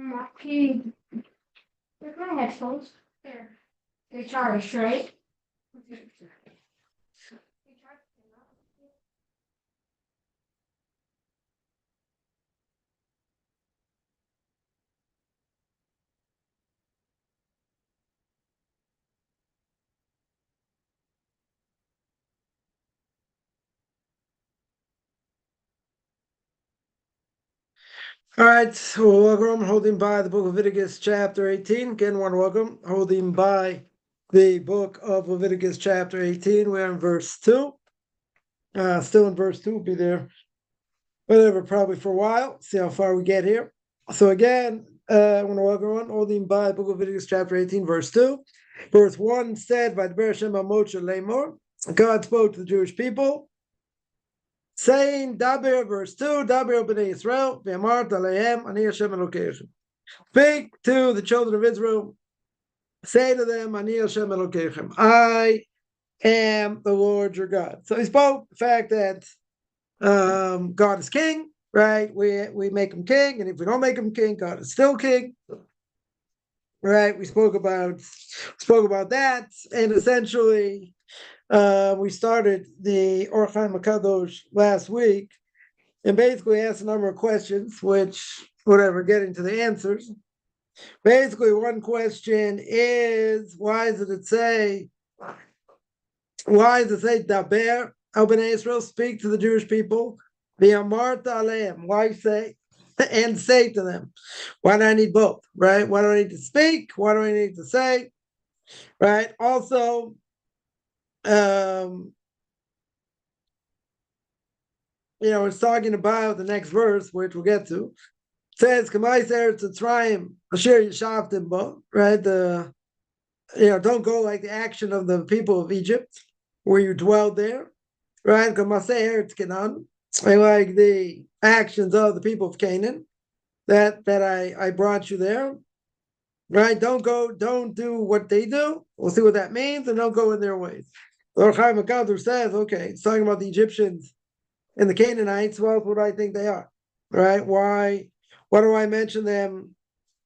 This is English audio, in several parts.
Marky, where's my headphones? There. They're charged, right? All right, so welcome, holding by the Book of Leviticus Chapter 18. Again, one welcome, holding by the Book of Leviticus Chapter 18. We're in verse 2. Still in verse 2, be there, whatever, probably for a while. See how far we get here. So again, I want to welcome everyone, holding by Book of Leviticus Chapter 18, verse 2. Verse 1 said, by the Bereshim Moshe Lemor, God spoke to the Jewish people, saying, Daber, verse 2, Daber b'nei Yisrael, v'amart alehem, ani Hashem Elokeichem. Speak to the children of Israel, say to them, ani Hashem Elokeichem, I am the Lord your God. So he spoke the fact that God is king, right? We make him king, and if we don't make him king, God is still king. Right? We spoke about that, and essentially we started the Or Chaim HaKadosh last week, and basically asked a number of questions, which, whatever, getting to the answers. Basically, one question is, why does it say, Daber al bnei Israel, speak to the Jewish people, v'amarta aleim, why say, and say to them? Why do I need both, right? Why do I need to speak? Why do I need to say, right? Also, it's talking about the next verse, which we'll get to. It says, "Kamai Eretz Mitzrayim asher yishavtim bo," right? Don't go like the action of the people of Egypt, where you dwelled there, right? Kamasei Eretz Canaan, like the actions of the people of Canaan, that I brought you there, right? Don't do what they do. We'll see what that means, and don't go in their ways. Or Chaim HaKadosh says, okay, it's talking about the Egyptians and the Canaanites. Well, what do I think they are, right? Why do I mention them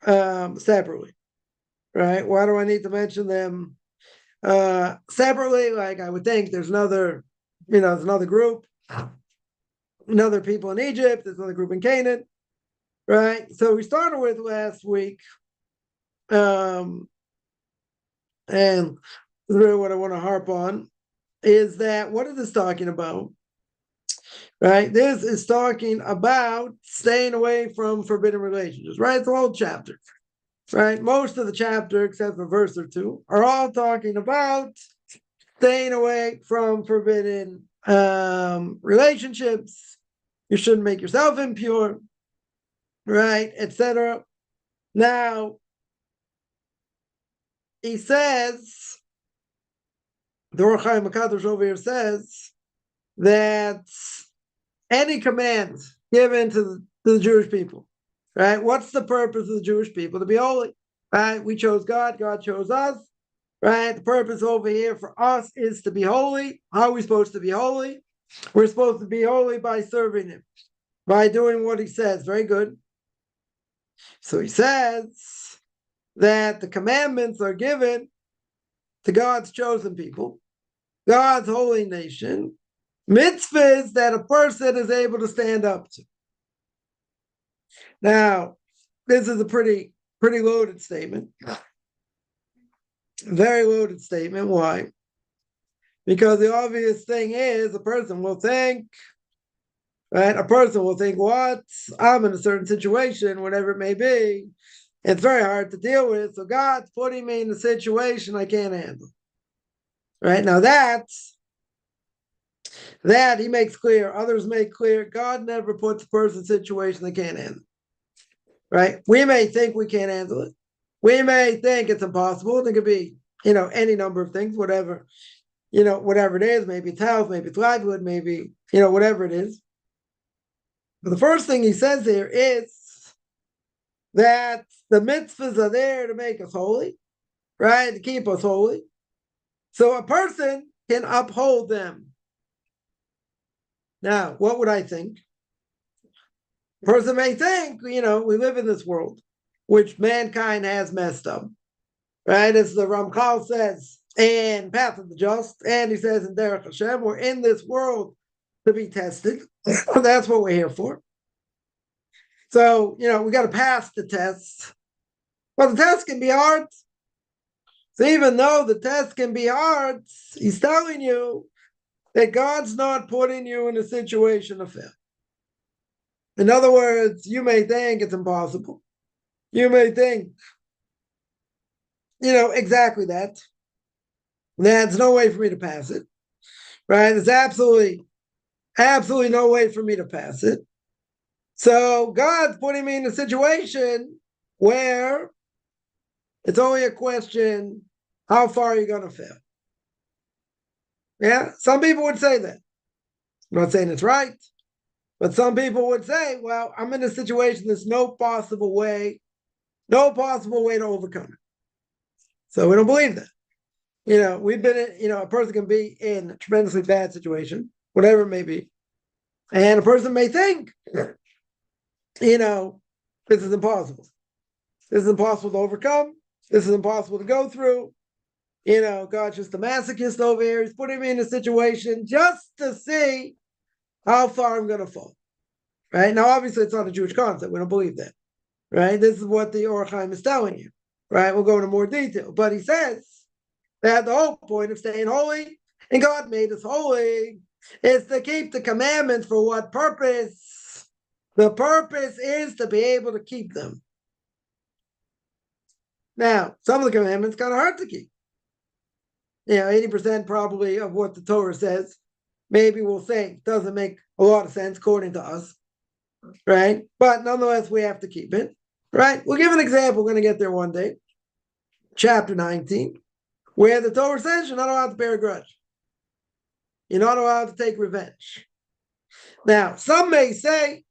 separately, right? Why do I need to mention them separately? Like, I would think there's another group, another people in Egypt, there's another group in Canaan, right? So we started with last week, and really what I want to harp on is that, what is this talking about? Right? This is talking about staying away from forbidden relationships, right? It's a whole chapter, right? Most of the chapter, except for a verse or two, are all talking about staying away from forbidden relationships. You shouldn't make yourself impure, right? Etc. Now, he says, the Or Chaim HaKadosh over here says that any command given to the Jewish people, right? What's the purpose of the Jewish people? To be holy, right? We chose God, God chose us, right? The purpose over here for us is to be holy. How are we supposed to be holy? We're supposed to be holy by serving him, by doing what he says. Very good. So he says that the commandments are given to God's chosen people, God's holy nation, mitzvahs that a person is able to stand up to. Now, this is a pretty loaded statement. Very loaded statement. Why? Because the obvious thing is, a person will think, right? A person will think, what? I'm in a certain situation, whatever it may be. It's very hard to deal with. So God's putting me in a situation I can't handle. Right? Now that he makes clear, others make clear, God never puts a person in a situation they can't handle. Right? We may think we can't handle it. We may think it's impossible. It could be, any number of things, whatever it is. Maybe it's health, maybe it's livelihood, maybe, whatever it is. But the first thing he says here is that the mitzvahs are there to make us holy, right? To keep us holy. So a person can uphold them. Now, what would I think? A person may think, we live in this world, which mankind has messed up. Right? As the Ramchal says in Path of the Just, and he says in Derech Hashem, we're in this world to be tested. That's what we're here for. So, we got to pass the tests. But the test can be hard. So even though the test can be hard, he's telling you that God's not putting you in a situation to fail. In other words, you may think it's impossible. You may think, exactly that. There's no way for me to pass it. Right? There's absolutely no way for me to pass it. So God's putting me in a situation where it's only a question, how far are you going to fail? Yeah, some people would say that. I'm not saying it's right, but some people would say, well, I'm in a situation, there's no possible way to overcome it. So we don't believe that. We've been in, a person can be in a tremendously bad situation, whatever it may be. And a person may think, this is impossible. This is impossible to overcome. This is impossible to go through. God's just a masochist over here. He's putting me in a situation just to see how far I'm going to fall. Right? Now, obviously, it's not a Jewish concept. We don't believe that. Right? This is what the Or Chaim is telling you. Right? We'll go into more detail. But he says that the whole point of staying holy, and God made us holy, is to keep the commandments. For what purpose? The purpose is to be able to keep them. Now, some of the commandments kind of hard to keep. 80% probably of what the Torah says, maybe we'll say doesn't make a lot of sense according to us, right? But nonetheless, we have to keep it, right? We'll give an example. We're going to get there one day. Chapter 19, where the Torah says you're not allowed to bear a grudge. You're not allowed to take revenge. Now, some may say,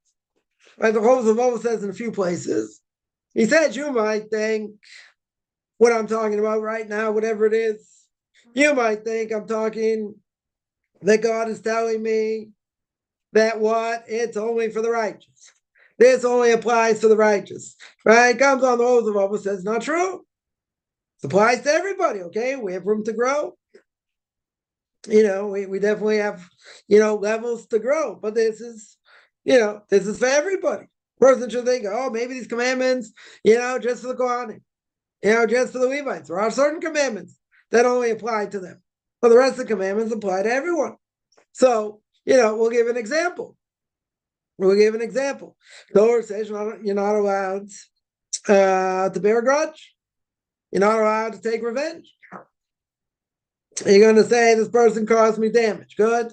like the Chosavova says in a few places, he says you might think what I'm talking about right now, whatever it is, you might think I'm talking that God is telling me that it's only for the righteous. This only applies to the righteous, right? Comes on the Chosavova, says not true. It applies to everybody, okay? We have room to grow. We definitely have, levels to grow, but this is for everybody. Person should think, oh, maybe these commandments, just for the Kohanim, just for the Levites. There are certain commandments that only apply to them. But the rest of the commandments apply to everyone. So, we'll give an example. The Torah says you're not allowed to bear a grudge. You're not allowed to take revenge. You're going to say this person caused me damage. Good.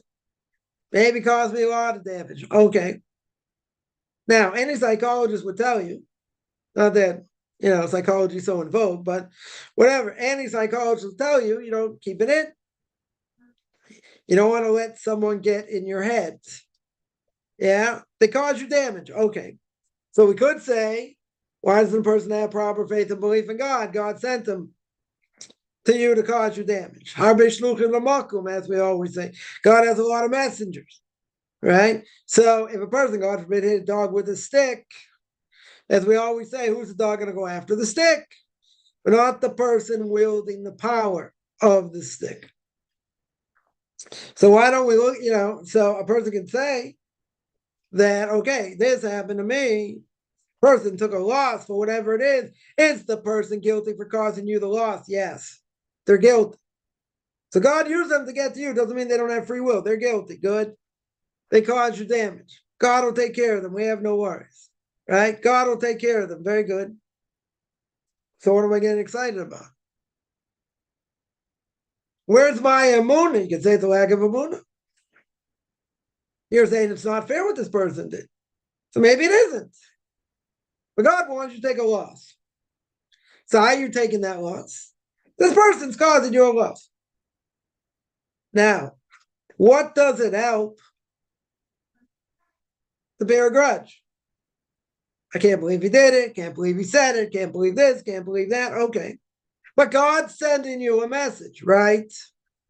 Maybe caused me a lot of damage. Okay. Now, any psychologist would tell you, not that, psychology is so in vogue, but whatever, any psychologist will tell you, keep it in. You don't want to let someone get in your head. Yeah, they cause you damage. Okay. So we could say, why doesn't a person have proper faith and belief in God? God sent them to you to cause you damage. As we always say. God has a lot of messengers. Right? So if a person, God forbid, hit a dog with a stick, as we always say, who's the dog going to go after? The stick, but not the person wielding the power of the stick. So why don't we look, so a person can say that, okay, this happened to me. Person took a loss for whatever it is. Is the person guilty for causing you the loss? Yes, they're guilty. So God used them to get to you. Doesn't mean they don't have free will. They're guilty. Good. They caused you damage. God will take care of them. We have no worries. Right? God will take care of them. Very good. So what am I getting excited about? Where's my emunah? You can say it's a lack of emunah. You're saying it's not fair what this person did. So maybe it isn't. But God wants you to take a loss. So how are you taking that loss? This person's causing you a loss. Now, what does it help to bear a grudge? I can't believe he did it. Can't believe he said it. Can't believe this. Can't believe that. Okay. But God's sending you a message, right?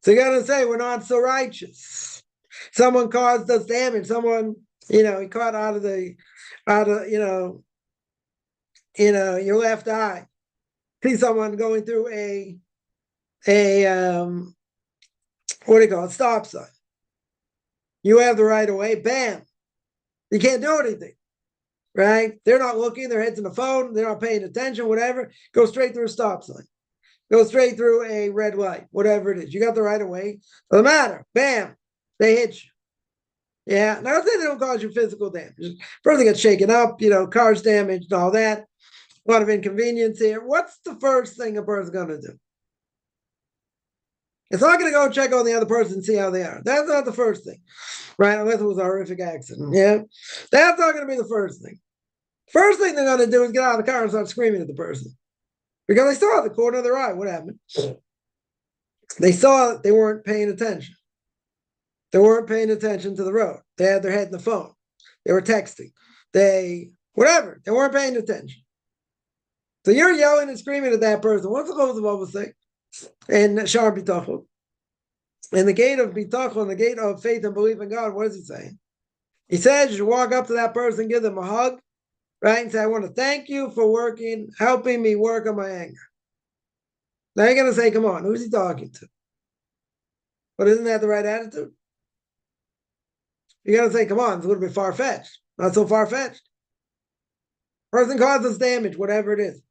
So you're going to say, we're not so righteous. Someone caused us damage. Someone, he caught out of your left eye, see someone going through a what do you call it, stop sign. You have the right of way, bam. You can't do anything, right? They're not looking, their head's in the phone, they're not paying attention, whatever. Go straight through a stop sign. Go straight through a red light, whatever it is. You got the right of way. Doesn't matter. Bam. They hit you. Yeah. Now, I'm saying they don't cause you physical damage. Person gets shaken up, cars damaged and all that. A lot of inconvenience here. What's the first thing a person's going to do? It's not going to go check on the other person and see how they are. That's not the first thing, right? Unless it was a horrific accident. Yeah. That's not going to be the first thing. First thing they're going to do is get out of the car and start screaming at the person. Because they saw the corner of their eye. What happened? They saw they weren't paying attention. They weren't paying attention to the road. They had their head in the phone. They were texting. Whatever. They weren't paying attention. So you're yelling and screaming at that person. What's the Bible say? And Shar Bitachon. In the gate of Bitachon, the gate of faith and belief in God, what is he saying? He says you walk up to that person, give them a hug, right? And say, I want to thank you for helping me work on my anger. Now you're going to say, come on, who's he talking to? But isn't that the right attitude? You got to say, come on, it's a little bit far-fetched. Not so far-fetched. Person causes damage, whatever it is.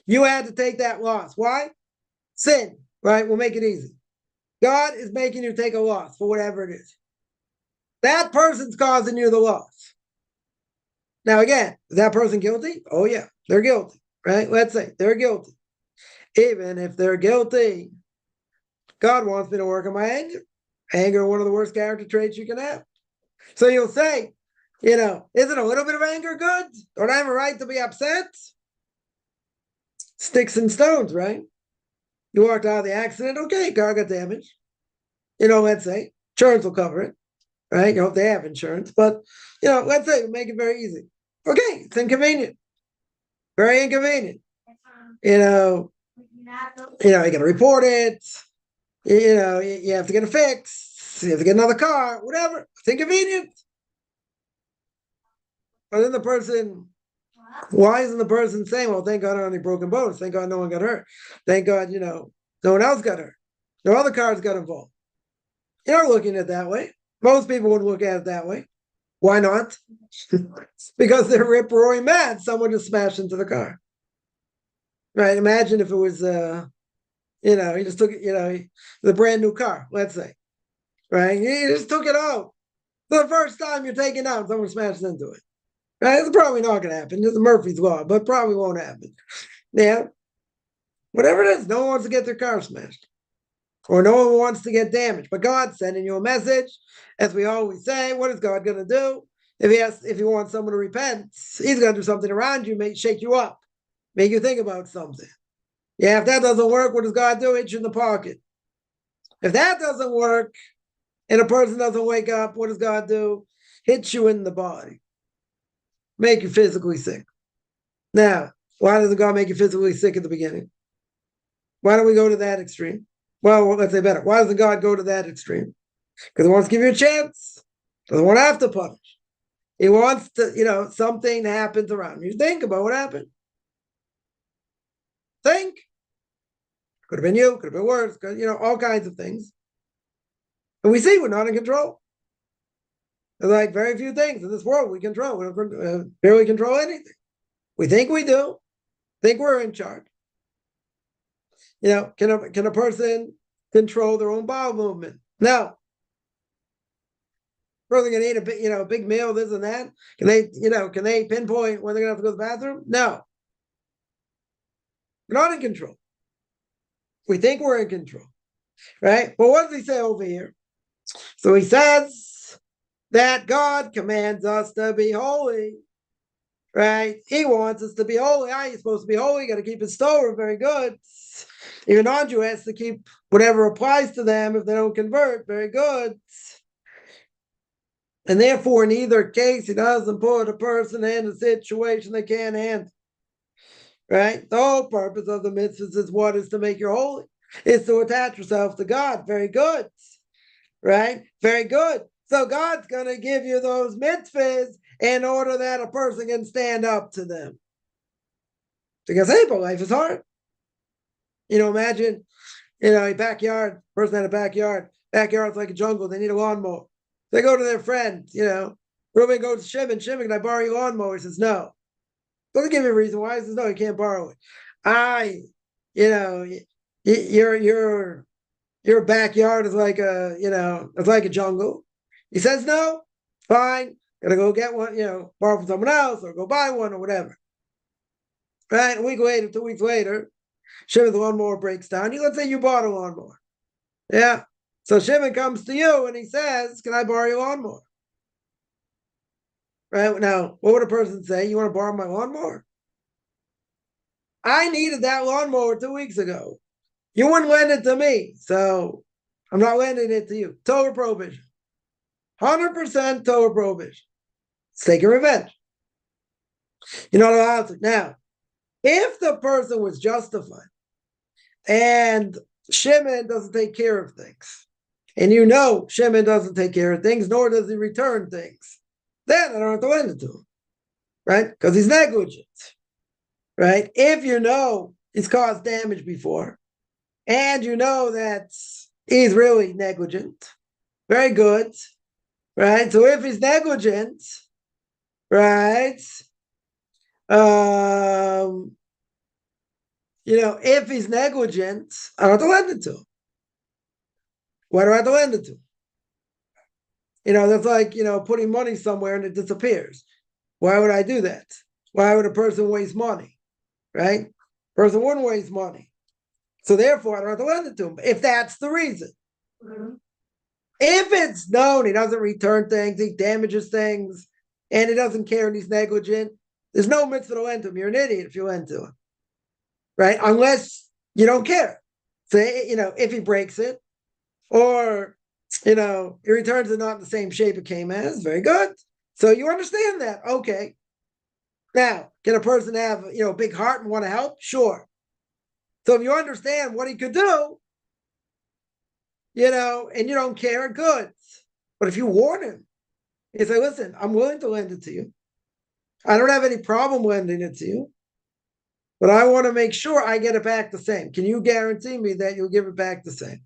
You had to take that loss. Why? Sin, right? We'll make it easy. God is making you take a loss for whatever it is. That person's causing you the loss. Now, again, is that person guilty? Oh, yeah, they're guilty, right? Let's say they're guilty. Even if they're guilty, God wants me to work on my anger. Anger is one of the worst character traits you can have. So you'll say, isn't a little bit of anger good? Don't I have a right to be upset? Sticks and stones, right? You walked out of the accident, okay, car got damaged. Let's say, insurance will cover it, right? You hope they have insurance, but, let's say, make it very easy. Okay, it's inconvenient. Very inconvenient. You got to report it. You have to get it fixed. You have to get another car, whatever. It's inconvenient. But then the person, why isn't the person saying, well, thank God I don't have any broken bones. Thank God no one got hurt. Thank God, no one else got hurt. No other cars got involved. You're not looking at it that way. Most people wouldn't look at it that way. Why not? Because they're rip-roaring mad. Someone just smashed into the car. Right? Imagine if it was, he just took it, the brand new car, let's say. Right? You just took it out. For the first time you're taking it out, someone smashed into it. Right? It's probably not going to happen. It's Murphy's Law, but probably won't happen. Yeah. Whatever it is, no one wants to get their car smashed. Or no one wants to get damaged. But God's sending you a message. As we always say, what is God going to do? If he wants someone to repent, he's going to do something around you, shake you up, make you think about something. Yeah, if that doesn't work, what does God do? Hit you in the pocket. If that doesn't work, and a person doesn't wake up, what does God do? Hit you in the body. Make you physically sick. Now, why doesn't God make you physically sick at the beginning? Why don't we go to that extreme? Well, let's say better. Why doesn't God go to that extreme? Because he wants to give you a chance. Doesn't want to have to punish. He wants to, something happens around you. Think about what happened. Think. Could have been you, could have been worse, all kinds of things. And we see we're not in control. There's like very few things in this world we control. We don't barely control anything. We think we do. Think we're in charge. Can a person control their own bowel movement? No. Person can eat a big meal, this and that. Can they pinpoint when they're gonna have to go to the bathroom? No. We're not in control. We think we're in control, right? But what does he say over here? So he says that God commands us to be holy, right? He wants us to be holy. How are you supposed to be holy? You got to keep his Torah, very good. Even non-Jew has to keep whatever applies to them if they don't convert, very good. And therefore, in either case, he doesn't put a person in a situation they can't handle. Right? The whole purpose of the mitzvahs is what is to make you holy. It's to attach yourself to God. Very good. Right? Very good. So God's going to give you those mitzvahs in order that a person can stand up to them. Because, hey, but life is hard. Imagine, a backyard, person had a backyard. Backyard's like a jungle. They need a lawnmower. They go to their friend, Reuben goes to Shimon. Shimon, can I borrow your lawnmower? He says, no. Doesn't give you a reason why. He says, no, you can't borrow it. Your backyard is like it's like a jungle. He says, no, fine. Gotta go get one, borrow from someone else or go buy one or whatever. Right? A week later, 2 weeks later, Shimon's lawnmower breaks down. Let's say you bought a lawnmower. Yeah. So Shimon comes to you and he says, can I borrow your lawnmower? Right? Now, what would a person say? You want to borrow my lawnmower? I needed that lawnmower 2 weeks ago. You wouldn't lend it to me, so I'm not lending it to you. Torah prohibition. 100% Torah prohibition. It's taking revenge. You're not allowed to. Now, if the person was justified and Shimon doesn't take care of things, and Shimon doesn't take care of things, nor does he return things, then I don't have to lend it to him, right? Because he's negligent, right? If he's caused damage before, and that he's really negligent, very good, right? So if he's negligent, right, if he's negligent, I don't have to lend it to him. Why do I have to lend it to him? That's like, putting money somewhere and it disappears. Why would I do that? Why would a person waste money, right? Person wouldn't waste money. So therefore, I don't have to lend it to him, if that's the reason. Mm-hmm. If it's known he doesn't return things, he damages things, and he doesn't care and he's negligent, there's no mitzvah to lend to him. You're an idiot if you lend to him, right? Unless you don't care. So, if he breaks it, or, he returns it not in the same shape it came as, very good. So you understand that. Okay. Now, can a person have, a big heart and want to help? Sure. So if you understand what he could do, and you don't care, good. But if you warn him, you say, listen, I'm willing to lend it to you. I don't have any problem lending it to you, but I want to make sure I get it back the same. Can you guarantee me that you'll give it back the same?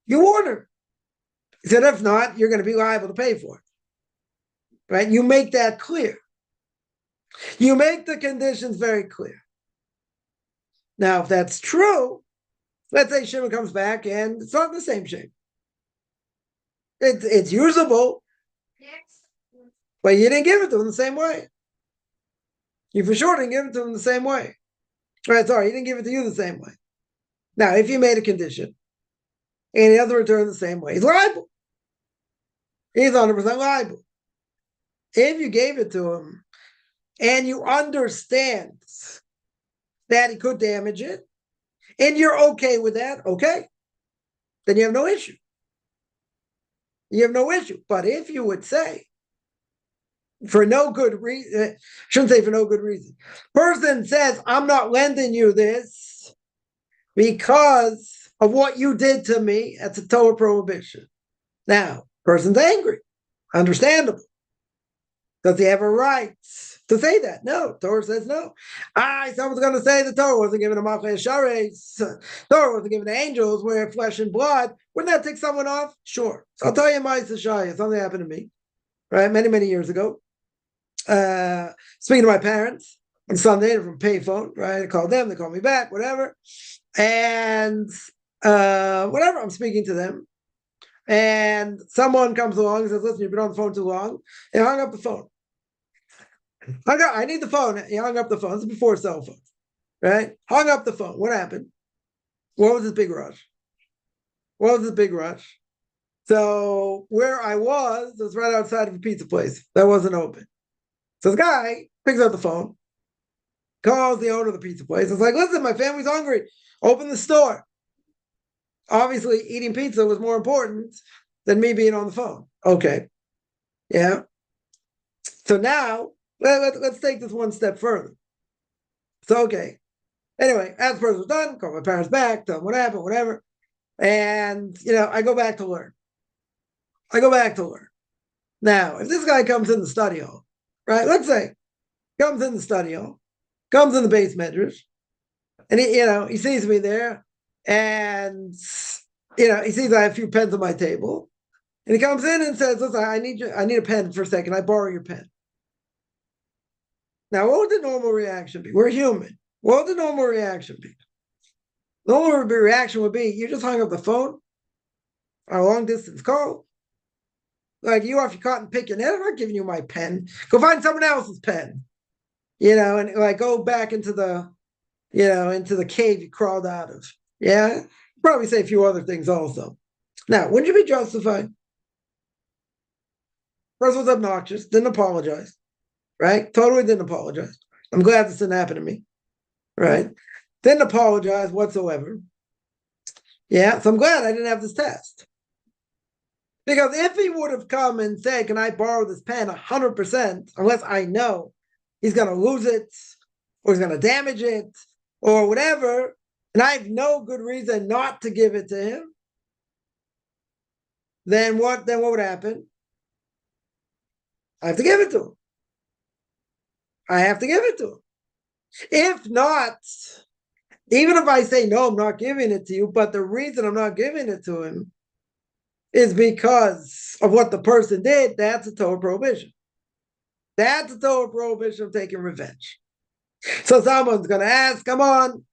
You warn him. He said, if not, you're going to be liable to pay for it. Right? You make that clear. You make the conditions very clear. Now, if that's true, let's say Shimon comes back and it's not in the same shape. It's usable, but you didn't give it to him the same way. You for sure didn't give it to him the same way. Right? Sorry, he didn't give it to you the same way. Now, if you made a condition and he doesn't return the same way, he's liable. He's 100% liable. If you gave it to him and you understand that he could damage it, and you're okay with that, okay, then you have no issue. You have no issue. But if you would say, for no good reason, shouldn't say for no good reason, person says, I'm not lending you this because of what you did to me, that's a Torah prohibition. Now, person's angry, understandable. Does he have a right to say that? No, Torah says no. Someone's going to say the Torah wasn't given to Malchei Sharetz. Torah wasn't given to angels, where flesh and blood. Wouldn't that take someone off? Sure. So I'll tell you my Shaya. Something happened to me, right, many, many years ago. Speaking to my parents on Sunday from payphone, right? I called them, they called me back, whatever. And whatever, I'm speaking to them. And someone comes along and says, listen, you've been on the phone too long. And hung up the phone. I need the phone. He hung up the phone. This is before cell phones, right? Hung up the phone. What happened? What was this big rush? So where I was right outside of a pizza place that wasn't open. So this guy picks up the phone, calls the owner of the pizza place. It's like, listen, my family's hungry. Open the store. Obviously, eating pizza was more important than me being on the phone. Okay. Yeah. So now, let's take this one step further. So, okay. Anyway, as the person was done, call my parents back, tell them what happened, whatever. And, I go back to learn. Now, if this guy comes in the study hall, right, let's say, comes in the study hall, comes in the base medrash, and he sees me there, and he sees I have a few pens on my table, and he comes in and says, "Listen, I need a pen for a second. I borrow your pen." Now, what would the normal reaction be? We're human. What would the normal reaction be? The normal reaction would be, you just hung up the phone on a long distance call. Like, you off your cotton picking head, I'm not giving you my pen. Go find someone else's pen. And like go back into the cave you crawled out of. Yeah. Probably say a few other things also. Now, wouldn't you be justified? First was obnoxious, didn't apologize. Right? Totally didn't apologize. I'm glad this didn't happen to me. Right? Didn't apologize whatsoever. Yeah, so I'm glad I didn't have this test. Because if he would have come and said, "Can I borrow this pen 100%, unless I know he's going to lose it, or he's going to damage it, or whatever, and I have no good reason not to give it to him," then what would happen? I have to give it to him. I have to give it to him. If not, even if I say, "No, I'm not giving it to you," but the reason I'm not giving it to him is because of what the person did, that's a total prohibition. That's a total prohibition of taking revenge. So someone's going to ask, come on,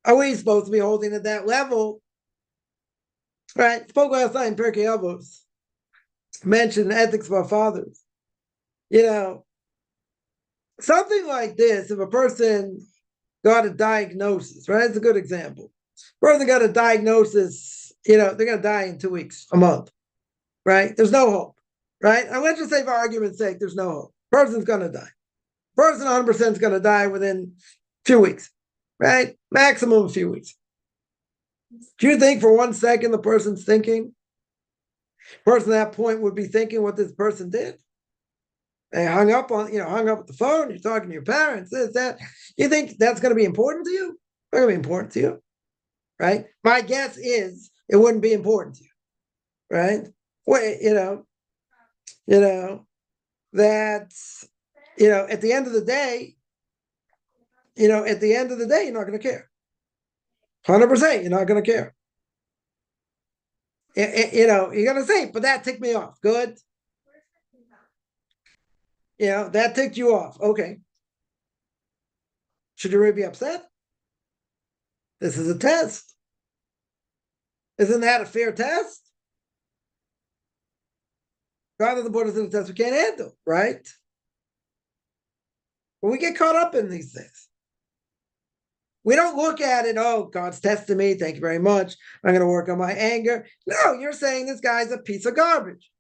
are we supposed to be holding at that level? Right? Spoke last night in Pirkei Avos, mentioned the ethics of our fathers. Something like this, if a person got a diagnosis, right? It's a good example. Person got a diagnosis, they're going to die in 2 weeks, a month, right? There's no hope, right? And let's just say for argument's sake, there's no hope. Person's going to die. Person 100% is going to die within a few weeks, right? Maximum a few weeks. Do you think for 1 second the person's thinking? Person at that point would be thinking what this person did? They hung up the phone, you're talking to your parents, this, that. You think that's going to be important to you? Not going to be important to you, right? My guess is it wouldn't be important to you, right? Well, that's, at the end of the day, you're not going to care. 100%, you're not going to care. You're going to say, but that ticked me off. Good. That ticked you off. Okay. Should you really be upset? This is a test. Isn't that a fair test? Rather than put us in a test we can't handle, right? But we get caught up in these things. We don't look at it, "Oh, God's testing me. Thank you very much. I'm going to work on my anger." No, you're saying this guy's a piece of garbage.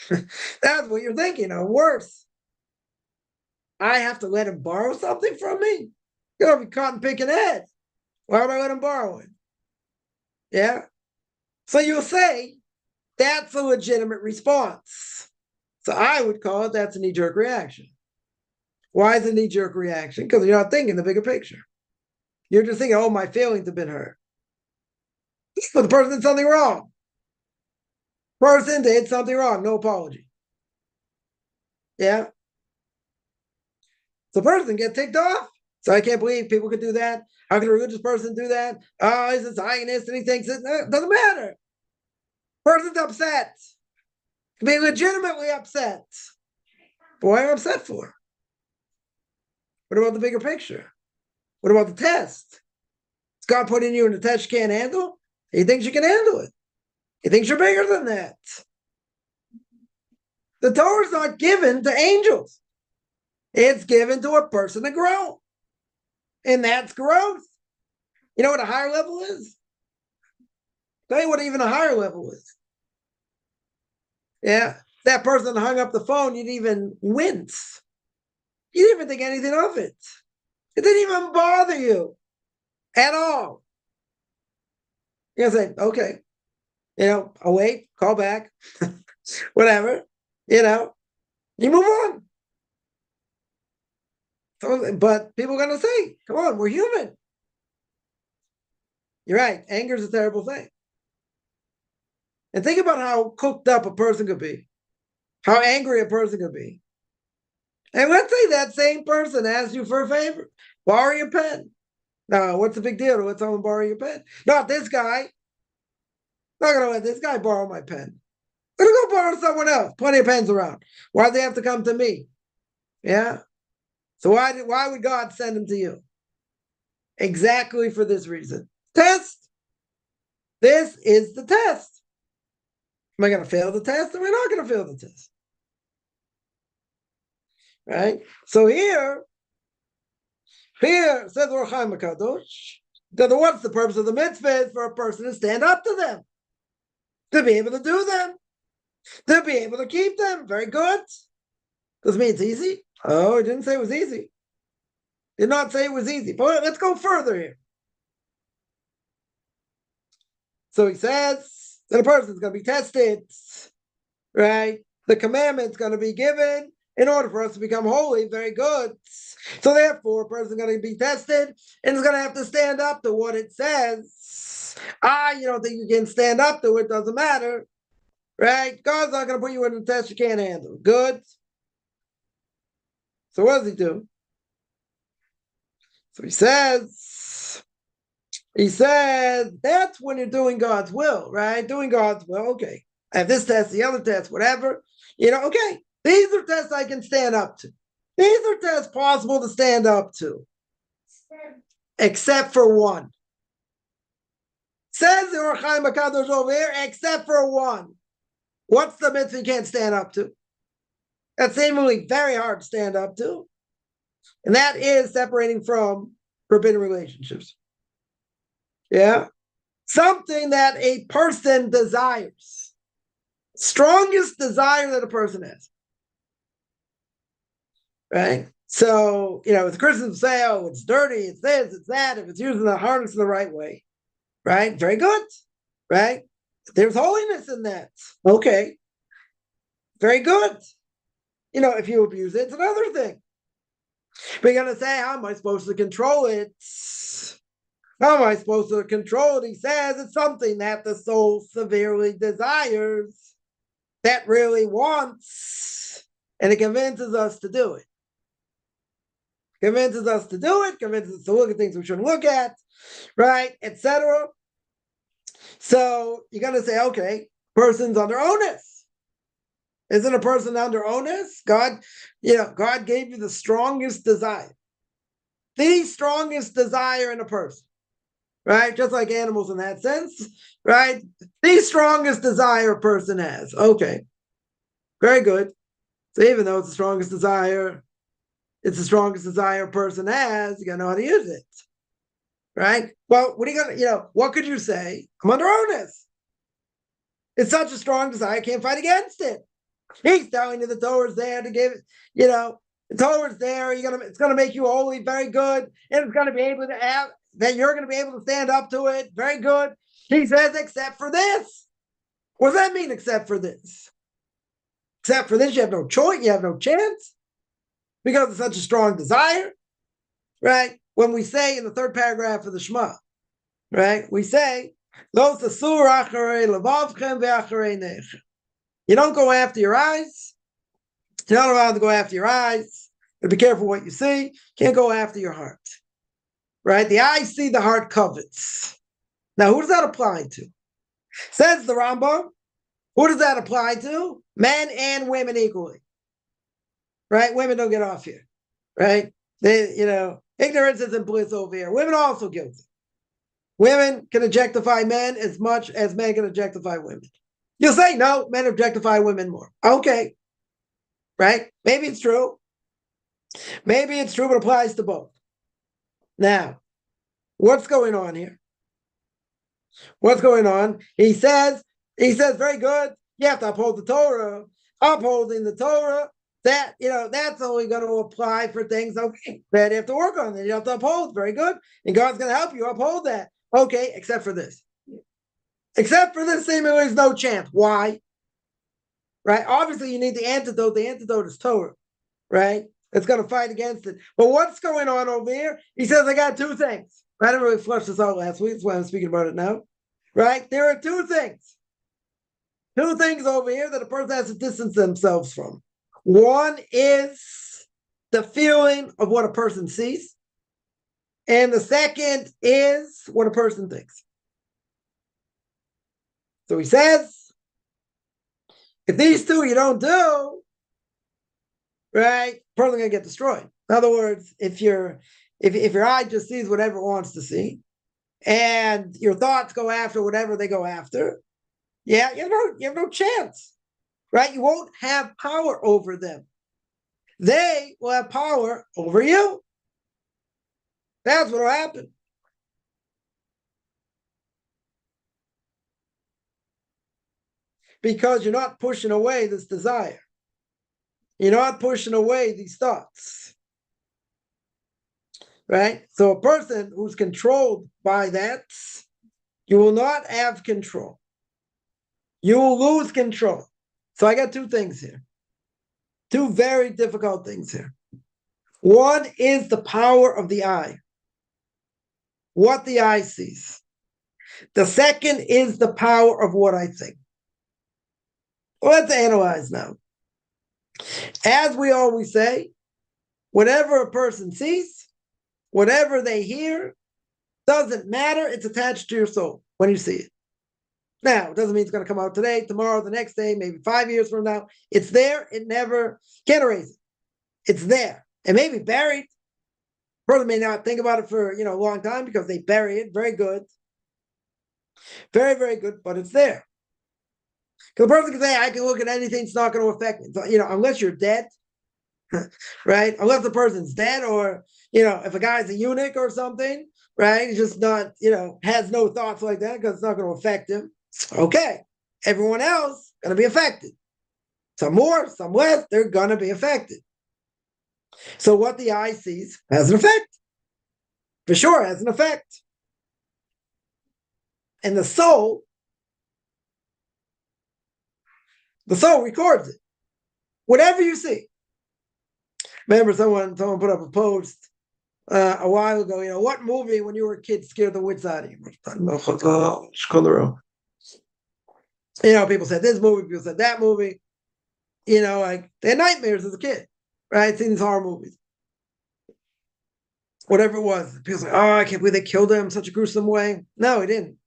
That's what you're thinking, or worse. I have to let him borrow something from me? You're going to be cotton picking heads. Why would I let him borrow it? Yeah. So you'll say that's a legitimate response. So I would call it that's a knee-jerk reaction. Why is it a knee-jerk reaction? Because you're not thinking the bigger picture. You're just thinking, "Oh, my feelings have been hurt." But the person did something wrong. Person did something wrong. No apology. Yeah. The person gets ticked off. So I can't believe people could do that. How can a religious person do that? Oh, he's a Zionist and he thinks it doesn't matter. Person's upset. Can be legitimately upset. But why are you upset for? What about the bigger picture? What about the test? Is God putting you in a test you can't handle? He thinks you can handle it. He thinks you're bigger than that. The Torah is not given to angels. It's given to a person to grow. And that's growth. You know what a higher level is? Tell you what even a higher level is. Yeah. That person hung up the phone, you'd even wince. You didn't even think anything of it. It didn't even bother you at all. You're going to say, okay, I'll wait, call back, whatever, you move on. So, but people are going to say, come on, we're human. You're right. Anger is a terrible thing. And think about how cooked up a person could be, how angry a person could be. And let's say that same person asks you for a favor, borrow your pen. Now, what's the big deal to let someone borrow your pen? Not this guy. Not going to let this guy borrow my pen. I'm going to go borrow someone else. Plenty of pens around. Why do they have to come to me? Yeah. So why would God send them to you? Exactly for this reason. Test. This is the test. Am I going to fail the test? Or am I not going to fail the test? Right? So here says Or Chaim HaKadosh, that what's the purpose of the mitzvah? Is for a person to stand up to them, to be able to do them, to be able to keep them. Very good. Does it mean it's easy? Oh, it didn't say it was easy. Did not say it was easy. But let's go further here. So he says that a person's going to be tested, right? The commandment's going to be given in order for us to become holy. Very good. So therefore, a person's going to be tested and is going to have to stand up to what it says. You don't think you can stand up to it, doesn't matter, right? God's not going to put you in a test you can't handle. Good. So what does he do? So he says, that's when you're doing God's will, right? Doing God's will, okay. I have this test, the other test, whatever. Okay, these are tests I can stand up to. These are tests possible to stand up to. Except for one. Says the Or Chaim HaKadosh over here, except for one. What's the mitzvah you can't stand up to? That's seemingly very hard to stand up to. And that is separating from forbidden relationships. Yeah. Something that a person desires. Strongest desire that a person has. Right? So, the Christians say, oh, it's dirty, it's this, it's that, if it's using the harness in the right way. Right? Very good. Right? There's holiness in that. Okay. Very good. If you abuse it, it's another thing. But you're going to say, how am I supposed to control it? How am I supposed to control it? He says it's something that the soul severely desires, that really wants, and it convinces us to do it. Convinces us to do it, convinces us to look at things we shouldn't look at, right, etc. So you're going to say, okay, person's under onus. Isn't a person under onus? God gave you the strongest desire. The strongest desire in a person. Right? Just like animals in that sense. Right? The strongest desire a person has. Okay. Very good. So even though it's the strongest desire a person has, you gotta know how to use it. Right? Well, what are you gonna, what could you say? I'm under onus. It's such a strong desire, I can't fight against it. He's telling you the Torah's there to give it, the Torah's there, it's gonna make you holy, very good, and it's gonna be able to have that you're gonna be able to stand up to it, very good. He says, except for this. What does that mean, except for this? Except for this, you have no choice, you have no chance, because it's such a strong desire, right? When we say in the third paragraph of the Shema, right, we say, you don't go after your eyes. You're not allowed to go after your eyes. But be careful what you see. Can't go after your heart. Right? The eyes see, the heart covets. Now, who does that apply to? Says the Rambam. Who does that apply to? Men and women equally. Right? Women don't get off here. Right? Ignorance isn't bliss over here. Women are also guilty. Women can objectify men as much as men can objectify women. You'll say, no, men objectify women more. Okay. Right? Maybe it's true. Maybe it's true, but applies to both. Now, what's going on here? What's going on? He says, very good. You have to uphold the Torah. Upholding the Torah, that's only going to apply for things, okay, that you have to work on. That you have to uphold. Very good. And God's going to help you uphold that. Okay, except for this. Except for this, seemingly there's no chance. Why? Right? Obviously, you need the antidote. The antidote is Torah, right? It's going to fight against it. But what's going on over here? He says, I got two things. I didn't really flesh this out last week. That's why I'm speaking about it now. Right? There are two things. Two things over here that a person has to distance themselves from. One is the feeling of what a person sees. And the second is what a person thinks. So he says, if these two you don't do, right, person's gonna get destroyed. In other words, if your eye just sees whatever it wants to see, and your thoughts go after whatever they go after, yeah, you have no chance, right? You won't have power over them. They will have power over you. That's what will happen. Because you're not pushing away this desire. You're not pushing away these thoughts. Right? So a person who's controlled by that, you will not have control. You will lose control. So I got two things here. Two very difficult things here. One is the power of the eye. What the eye sees. The second is the power of what I think. Let's analyze now. As we always say, whatever a person sees, whatever they hear, doesn't matter. It's attached to your soul when you see it. Now, it doesn't mean it's going to come out today, tomorrow, the next day, maybe 5 years from now. It's there. It never can't erase it. It's there. It may be buried. A person may not think about it for a long time because they bury it. Very good. Very, very good, but it's there. Because the person can say, I can look at anything, it's not going to affect me. So, unless you're dead, right? Unless the person's dead, or, if a guy's a eunuch or something, right? He's just not, has no thoughts like that because it's not going to affect him. Okay. Everyone else going to be affected. Some more, some less, they're going to be affected. So what the eye sees has an effect. For sure, has an effect. And the soul records it. Whatever you see. Remember, someone put up a post a while ago, what movie when you were a kid scared the wits out of you? People said this movie, people said that movie. Like they had nightmares as a kid, right? Seeing these horror movies. Whatever it was. People say, oh, I can't believe they killed him in such a gruesome way. No, he didn't.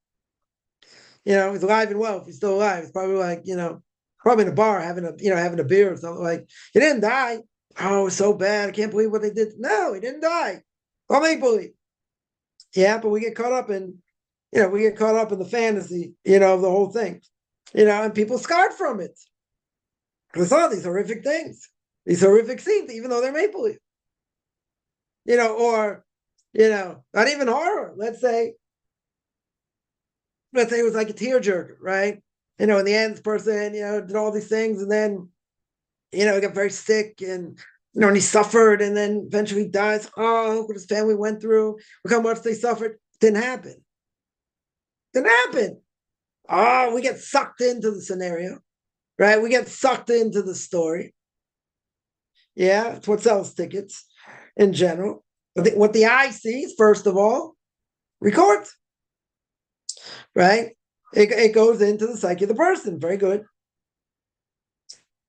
He's alive and well. If he's still alive, he's probably like, probably in a bar having a beer or something. Like, he didn't die. Oh, it was so bad. I can't believe what they did. No, he didn't die. I'll make believe. Yeah, but we get caught up in, the fantasy, of the whole thing. And people scarred from it. They saw these horrific things, these horrific scenes, even though they're make believe. Or, not even horror. Let's say it was like a tearjerker, right? In the end, this person, did all these things, and then, he got very sick, and and he suffered, and then eventually dies. Oh, look what his family went through. Look how much they suffered. Didn't happen. Didn't happen. Oh, we get sucked into the scenario, right? We get sucked into the story. Yeah, it's what sells tickets in general. But what the eye sees, first of all, records, right? It goes into the psyche of the person. Very good.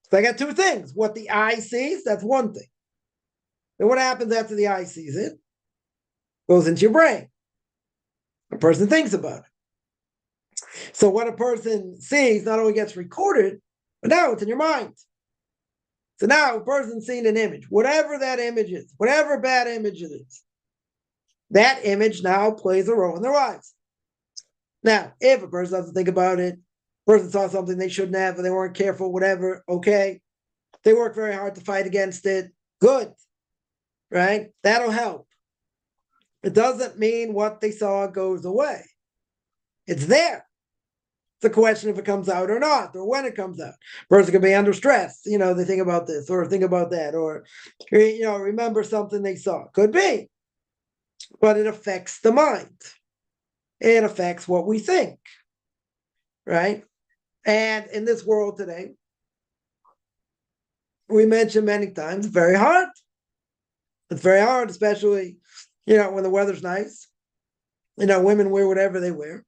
So I got two things. What the eye sees, that's one thing. And what happens after the eye sees it? Goes into your brain. A person thinks about it. So what a person sees not only gets recorded, but now it's in your mind. So now a person's seeing an image, whatever that image is, whatever bad image it is, that image now plays a role in their lives. Now, if a person doesn't think about it, person saw something they shouldn't have, or they weren't careful, whatever, okay. They work very hard to fight against it. Good, right? That'll help. It doesn't mean what they saw goes away. It's there. It's a question if it comes out or not, or when it comes out. Person can be under stress, they think about this, or think about that, or, remember something they saw. Could be. But it affects the mind. It affects what we think, right? And in this world today, we mentioned many times, very hard. It's very hard, especially, when the weather's nice. Women wear whatever they wear.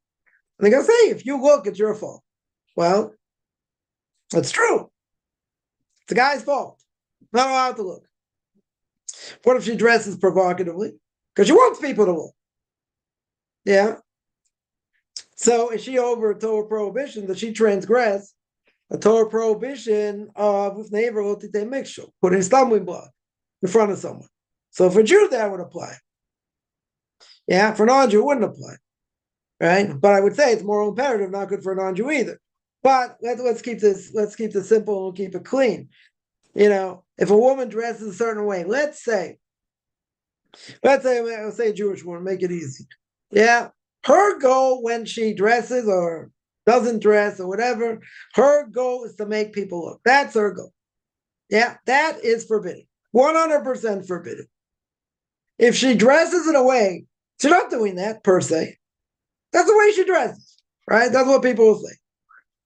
And they go, say, if you look, it's your fault. Well, that's true. It's the guy's fault. Not allowed to look. What if she dresses provocatively? Because she wants people to look. Yeah. So is she over a Torah prohibition? Does she transgress a Torah prohibition of neighbor putting a stumbling block in front of someone? So for Jews, that would apply. Yeah, for non-Jew, it wouldn't apply. Right? But I would say it's moral imperative, not good for a non-Jew either. But let's keep this simple and keep it clean. If a woman dresses a certain way, let's say a Jewish woman, make it easy. Yeah. Her goal when she dresses or doesn't dress or whatever, her goal is to make people look. That's her goal. Yeah, that is forbidden. 100% forbidden. If she dresses in a way, she's not doing that per se. That's the way she dresses, right? That's what people will say.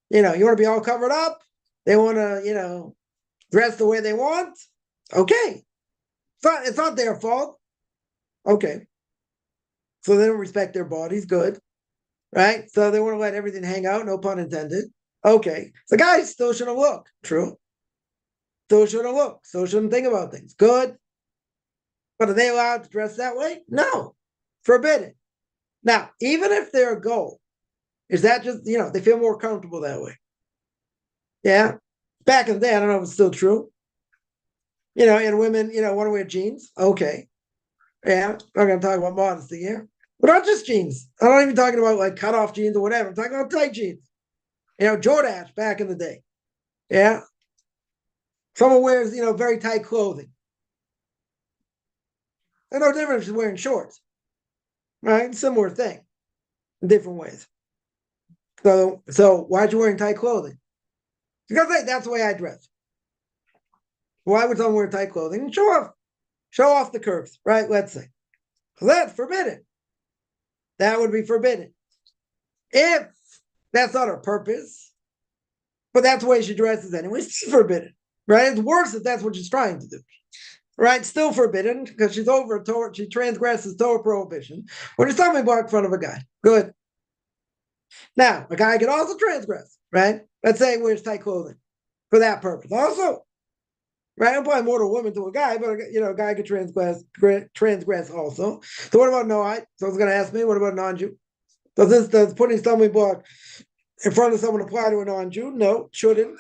You want to be all covered up. They want to, dress the way they want. Okay. It's not their fault. Okay. So they don't respect their bodies. Good. Right? So they want to let everything hang out, no pun intended. Okay. So guys still shouldn't look. True. Still shouldn't look. Still shouldn't think about things. Good. But are they allowed to dress that way? No. Forbidden. Now, even if their goal is that just, they feel more comfortable that way. Yeah. Back in the day, I don't know if it's still true. And women, want to wear jeans. Okay. Yeah. I'm going to talk about modesty here. But not just jeans. I'm not even talking about like cut off jeans or whatever. I'm talking about tight jeans. Jordache back in the day. Yeah. Someone wears, very tight clothing. There's no difference in wearing shorts. Right? Similar thing. In different ways. So why are you wearing tight clothing? Because that's the way I dress. Why would someone wear tight clothing? Show off the curves, right? Let's say. So that's forbidden. That would be forbidden. If that's not her purpose, but that's the way she dresses anyway, it's forbidden, right? It's worse if that's what she's trying to do, right? Still forbidden because she's over a Torah, she transgresses Torah prohibition when she's stumbling block in front of a guy. Good. Now, a guy can also transgress, right? Let's say he wears tight clothing for that purpose. Also, right? I'm probably more to a woman to a guy, but a guy could transgress also. So what about Noahide? So I was going to ask me, what about non-Jew? Does putting stumbling block in front of someone apply to a non-Jew? No, shouldn't.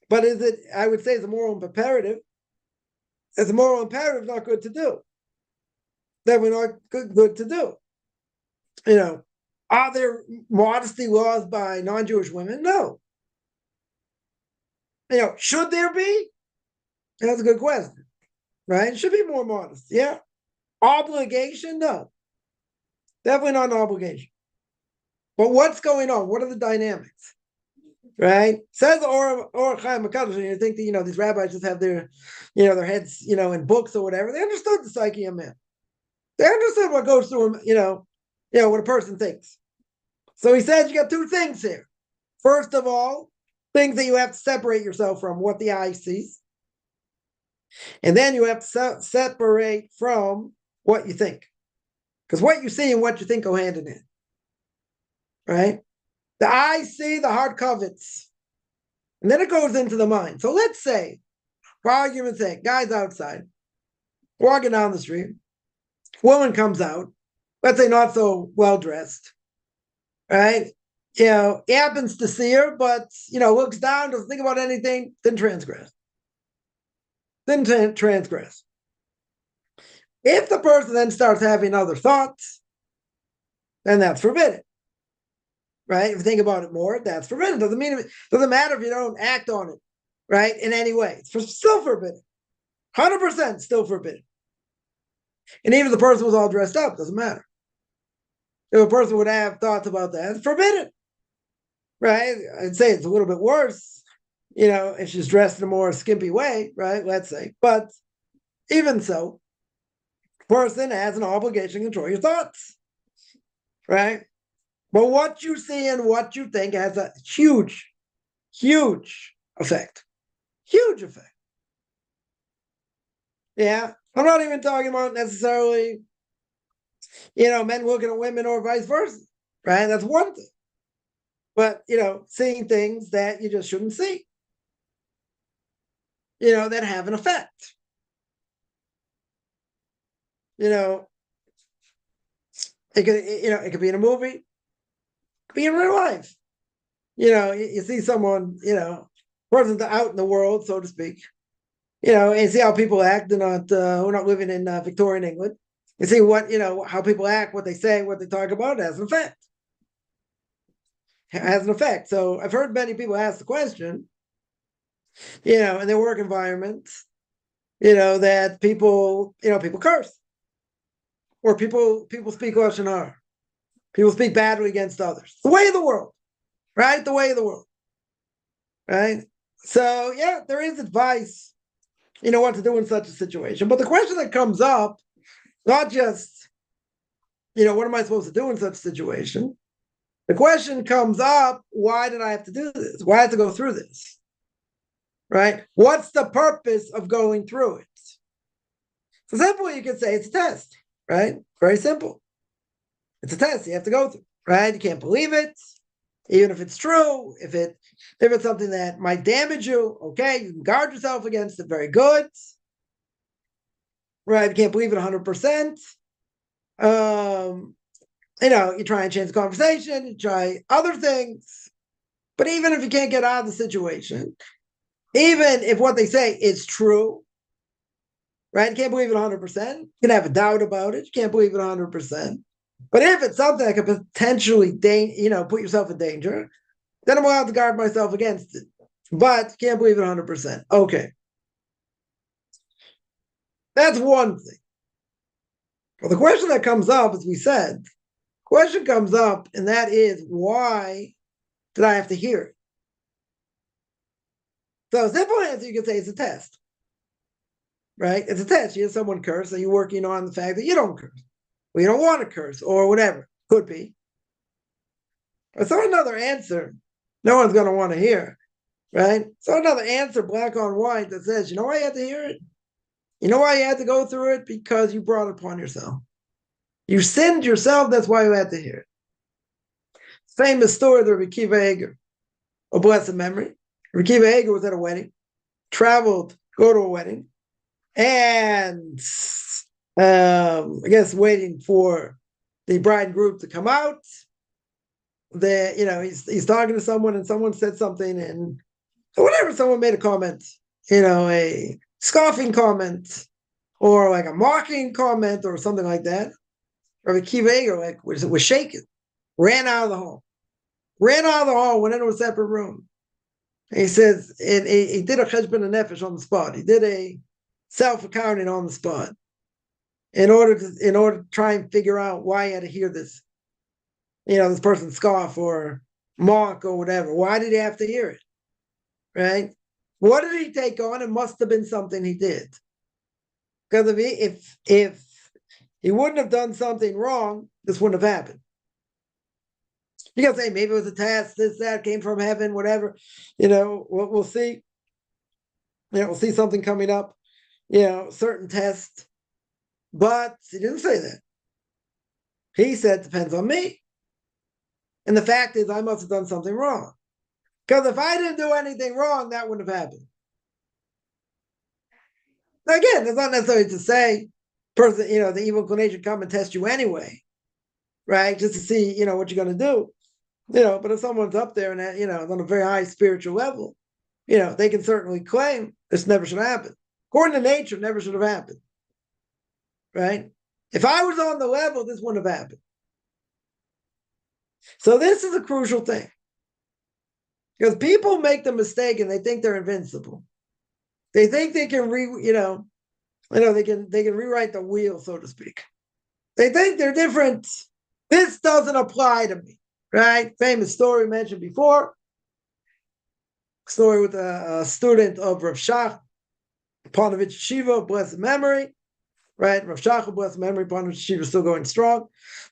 But is it? I would say it's a moral imperative. It's a moral imperative, not good to do. Definitely not good to do. Are there modesty laws by non-Jewish women? No. Should there be? That's a good question, right? It should be more modest. Yeah. Obligation? No. Definitely not an obligation. But what's going on? What are the dynamics? Right? Says Or Chaim HaKadosh, you think that, these rabbis just have their, their heads, in books or whatever. They understood the psyche of man. They understood what goes through them, what a person thinks. So he says you got two things here. First of all, things that you have to separate yourself from, what the eye sees. And then you have to separate from what you think. Because what you see and what you think go hand in hand. Right? The eye see, the heart covets. And then it goes into the mind. So let's say, for argument's sake, guy's outside, walking down the street, woman comes out, let's say not so well dressed, right? He happens to see her, but, looks down, doesn't think about anything, then transgress. If the person then starts having other thoughts, then that's forbidden. Right? If you think about it more, that's forbidden. Doesn't matter if you don't act on it, right? In any way. It's still forbidden. 100% still forbidden. And even if the person was all dressed up, doesn't matter. If a person would have thoughts about that, it's forbidden. Right? I'd say it's a little bit worse, if she's dressed in a more skimpy way, right? Let's say. But even so, person has an obligation to control your thoughts. Right? But what you see and what you think has a huge, huge effect. Huge effect. Yeah. I'm not even talking about necessarily, men looking at women or vice versa. Right? That's one thing. But, seeing things that you just shouldn't see. That have an effect. you know, it could be in a movie, it could be in real life. You see someone, person out in the world, so to speak, and see how people act. They're not, we're not living in Victorian England. You see how people act, what they say, what they talk about. It has an effect. It has an effect. So I've heard many people ask the question, in their work environment, that people curse, or people speak lashon hara. People speak badly against others. The way of the world, right? The way of the world, right? So yeah, there is advice, what to do in such a situation. But the question that comes up, not just, what am I supposed to do in such a situation? The question comes up, why did I have to do this? Why have to go through this? Right? What's the purpose of going through it? So simply you could say it's a test, right? Very simple. It's a test you have to go through, right? You can't believe it, even if it's true. If it's something that might damage you, okay, you can guard yourself against it. Very good, right? You can't believe it 100%. You try and change the conversation, you try other things, but even if you can't get out of the situation, even if what they say is true, right? You can't believe it 100%. You can have a doubt about it. You can't believe it 100%. But if it's something that could potentially, put yourself in danger, then I'm allowed to guard myself against it. But you can't believe it 100%. Okay. That's one thing. Well, the question that comes up, as we said, question comes up, and that is, why did I have to hear it? So a simple answer, you could say it's a test, right? It's a test. You hear someone curse, and you're working on the fact that you don't curse, or you don't want to curse, or whatever. Could be. So another answer, no one's going to want to hear, right? So another answer, black on white, that says, you know why you had to hear it? You know why you had to go through it? Because you brought it upon yourself. You sinned yourself, that's why you had to hear it. Famous story of Rabbi Akiva Eger, a blessed memory. Rabbi Akiva Eger was at a wedding, traveled, go to a wedding, and I guess waiting for the bride and groom to come out. He's talking to someone, and someone said something, and whatever, someone made a comment, a scoffing comment, or like a mocking comment, or something like that. Rabbi Akiva Eger was shaken, ran out of the hall, went into a separate room. And he says, he did a cheshbon nefesh on the spot. He did a self-accounting on the spot in order to try and figure out why he had to hear this, this person scoff or mock or whatever. Why did he have to hear it? Right? What did he take on? It must have been something he did. Because if he wouldn't have done something wrong, this wouldn't have happened. You can say maybe it was a test, this, that, came from heaven, whatever. We'll see. We'll see something coming up, certain test. But he didn't say that. He said, depends on me. And the fact is, I must have done something wrong. Because if I didn't do anything wrong, that wouldn't have happened. Now, again, it's not necessarily to say, person, the evil inclination come and test you anyway, right? Just to see, what you're going to do. But if someone's up there and, on a very high spiritual level, they can certainly claim this never should happen. According to nature, never should have happened. Right? If I was on the level, this wouldn't have happened. So this is a crucial thing. Because people make the mistake and they think they're invincible. They think they can they can rewrite the wheel, so to speak. They think they're different. This doesn't apply to me. Right? Famous story mentioned before. Story with a student of Rav Shach, Panovich Shiva, blessed memory. Right? Rav Shach, blessed memory, Panovich Shiva still going strong.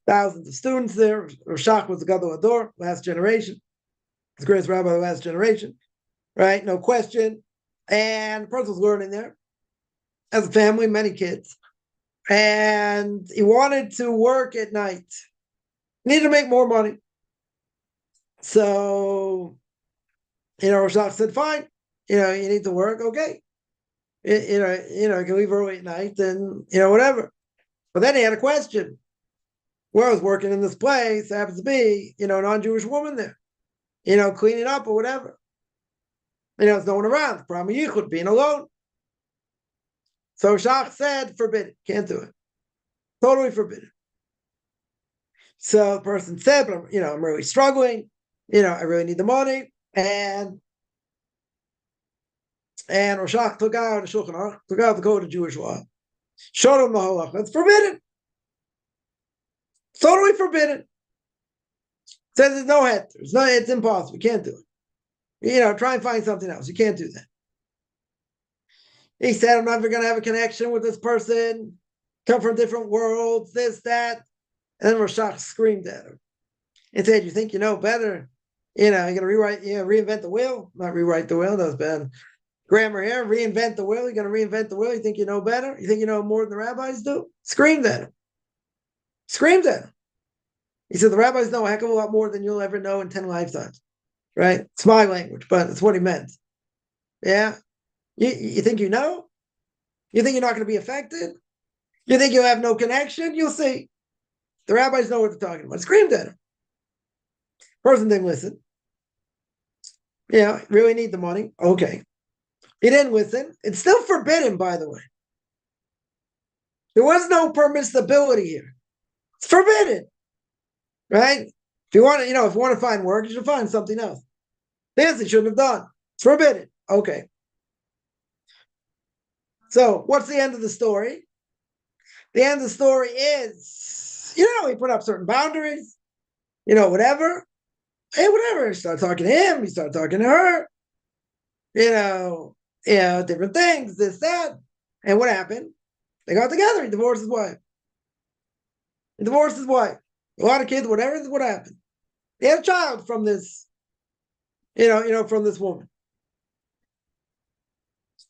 Thousands of students there. Rav Shach was the Gadol Hador, last generation. The greatest rabbi of the last generation. Right? No question. And the person was learning there. As a family, many kids. And he wanted to work at night. He needed to make more money. So, Roshach said, fine, you need to work, okay. You can leave early at night and, whatever. But then he had a question. Well, I was working in this place, there happens to be, a non-Jewish woman there, cleaning up or whatever. There's no one around. The problem with Yichud, being alone. So Shach said, forbidden. Can't do it. Totally forbidden. So the person said, but I'm really struggling. I really need the money. And Roshach took out the Shulchan Aruch, took out the code of Jewish law, showed him the halacha. That's forbidden. Totally forbidden. Says there's no head. It's impossible. You can't do it. Try and find something else. You can't do that. He said, I'm never going to have a connection with this person. Come from different worlds, this, that. And then Roshach screamed at him and said, you think you know better? You're going to reinvent the wheel? Not rewrite the wheel. That was bad grammar here. Reinvent the wheel. You're going to reinvent the wheel. You think you know better? You think you know more than the rabbis do? Screamed at him. Screamed at him. He said, the rabbis know a heck of a lot more than you'll ever know in 10 lifetimes. Right? It's my language, but it's what he meant. Yeah? You think you know? You think you're not going to be affected? You think you'll have no connection? You'll see. The rabbis know what they're talking about. Screamed at him. Person didn't listen. Really need the money. Okay. He didn't listen. It's still forbidden, by the way. There was no permissibility here. It's forbidden. Right? If you want to find work, you should find something else. This you shouldn't have done. It's forbidden. Okay. So what's the end of the story? The end of the story is, he put up certain boundaries, whatever. Hey, whatever. He started talking to him. He started talking to her. Different things, this, that. And what happened? They got together. He divorced his wife. A lot of kids, whatever, what happened? They had a child from this, from this woman.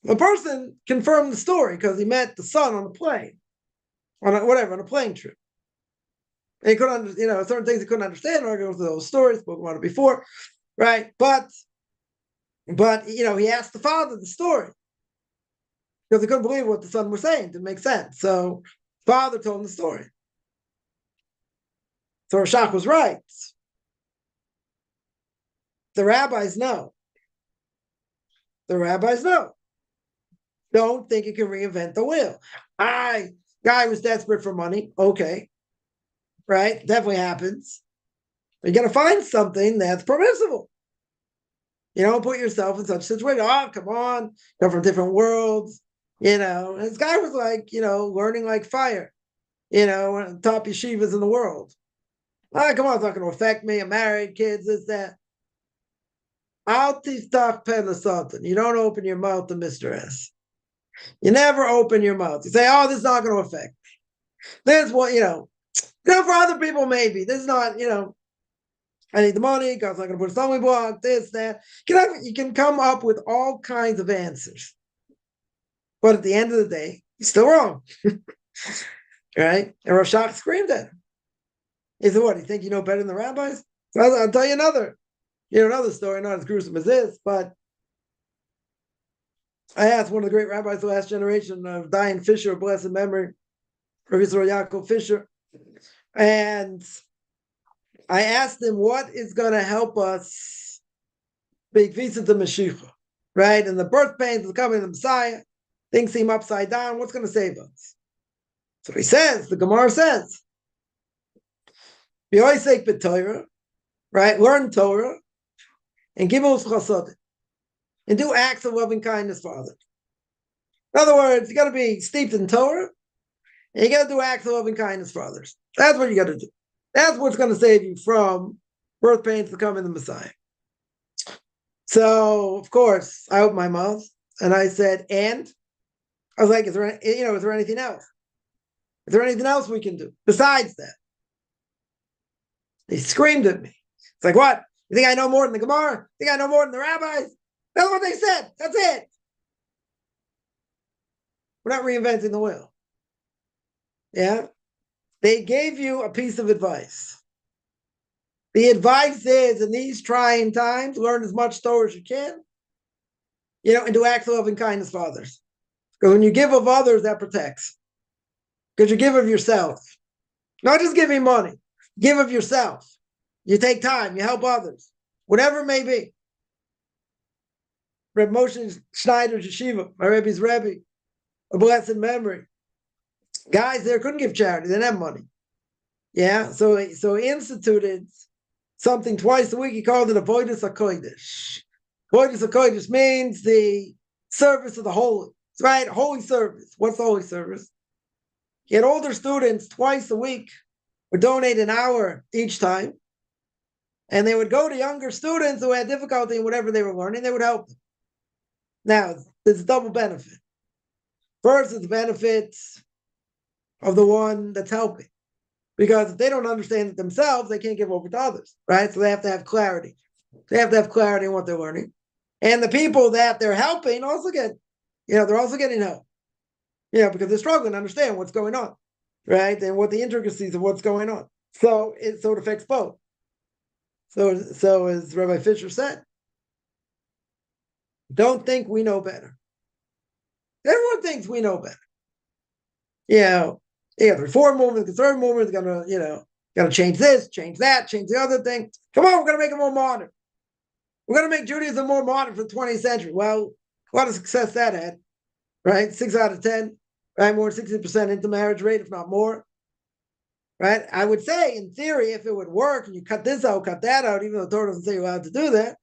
The person confirmed the story because he met the son on a plane, on a plane trip. And he couldn't, certain things he couldn't understand. Or go through those stories, spoke about it before, right? But he asked the father the story because he couldn't believe what the son was saying. It didn't make sense. So father told him the story. So Roshach was right. The rabbis know. Don't think you can reinvent the wheel. Guy was desperate for money. Okay. Right? Definitely happens. But you got to find something that's permissible. Put yourself in such a situation. Oh, come on. Come from different worlds. And this guy was like, learning like fire. Top yeshivas in the world. Come on, it's not going to affect me. I'm married, kids, this, that. Al tiftach peh l'satan. You don't open your mouth to Mr. S. You never open your mouth. You say, oh, this is not going to affect me. This is what, for other people, maybe. This is not, I need the money. God's not going to put a stumbling block, this, that. You can come up with all kinds of answers. But at the end of the day, you're still wrong. Right? And Roshach screamed at him. He said, what, you think you know better than the rabbis? So I'll tell you another story, not as gruesome as this, but I asked one of the great rabbis of the last generation of Dayan Fisher, of blessed memory, Professor Yaakov Fisher, and I asked him, what is going to help us be visa to Mashiach, right? And the birth pains of coming of the Messiah, things seem upside down. What's going to save us? So he says, the Gemara says, B'yoisek b'Torah, right? Learn Torah and give us chassadim and do acts of loving kindness for others. In other words, you got to be steeped in Torah and you got to do acts of loving kindness for others. That's what you got to do. That's what's going to save you from birth pains to come in the Messiah. So, of course, I opened my mouth and I said, and I was like, is there anything else? Is there anything else we can do besides that? He screamed at me. It's like, what? You think I know more than the Gemara? You think I know more than the rabbis? That's what they said. That's it. We're not reinventing the wheel. Yeah? They gave you a piece of advice. The advice is, in these trying times, learn as much Torah as you can, and do acts of loving kindness for others. Because when you give of others, that protects. because you give of yourself. Not just giving money, give of yourself. You take time, you help others, whatever it may be. Reb Moshe Schneider's yeshiva, my Rebbe's Rebbe, a blessed memory. Guys there couldn't give charity, they didn't have money. Yeah, so he instituted something twice a week. He called it Avodas HaKodesh. Avodas HaKodesh means the service of the holy, right? Holy service. What's the holy service? He had older students twice a week would donate an hour each time, and they would go to younger students who had difficulty in whatever they were learning. They would help them. Now, there's a double benefit. First, it's the benefit of the one that's helping. Because if they don't understand it themselves, they can't give over to others, right? So they have to have clarity. They have to have clarity in what they're learning. And the people that they're helping also get, they're also getting help. Because they're struggling to understand what's going on, right? And what the intricacies of what's going on. So it affects both. So as Rabbi Fisher said, don't think we know better. Everyone thinks we know better. The reform movement, the conservative movement is gonna change this, change that, change the other thing. Come on, we're gonna make it more modern. We're gonna make Judaism more modern for the 20th century. Well, a lot of success that had, right? 6 out of 10, right? More than 60% intermarriage rate, if not more. Right? I would say, in theory, if it would work, and you cut this out, cut that out, even though the Torah doesn't say you're allowed to do that,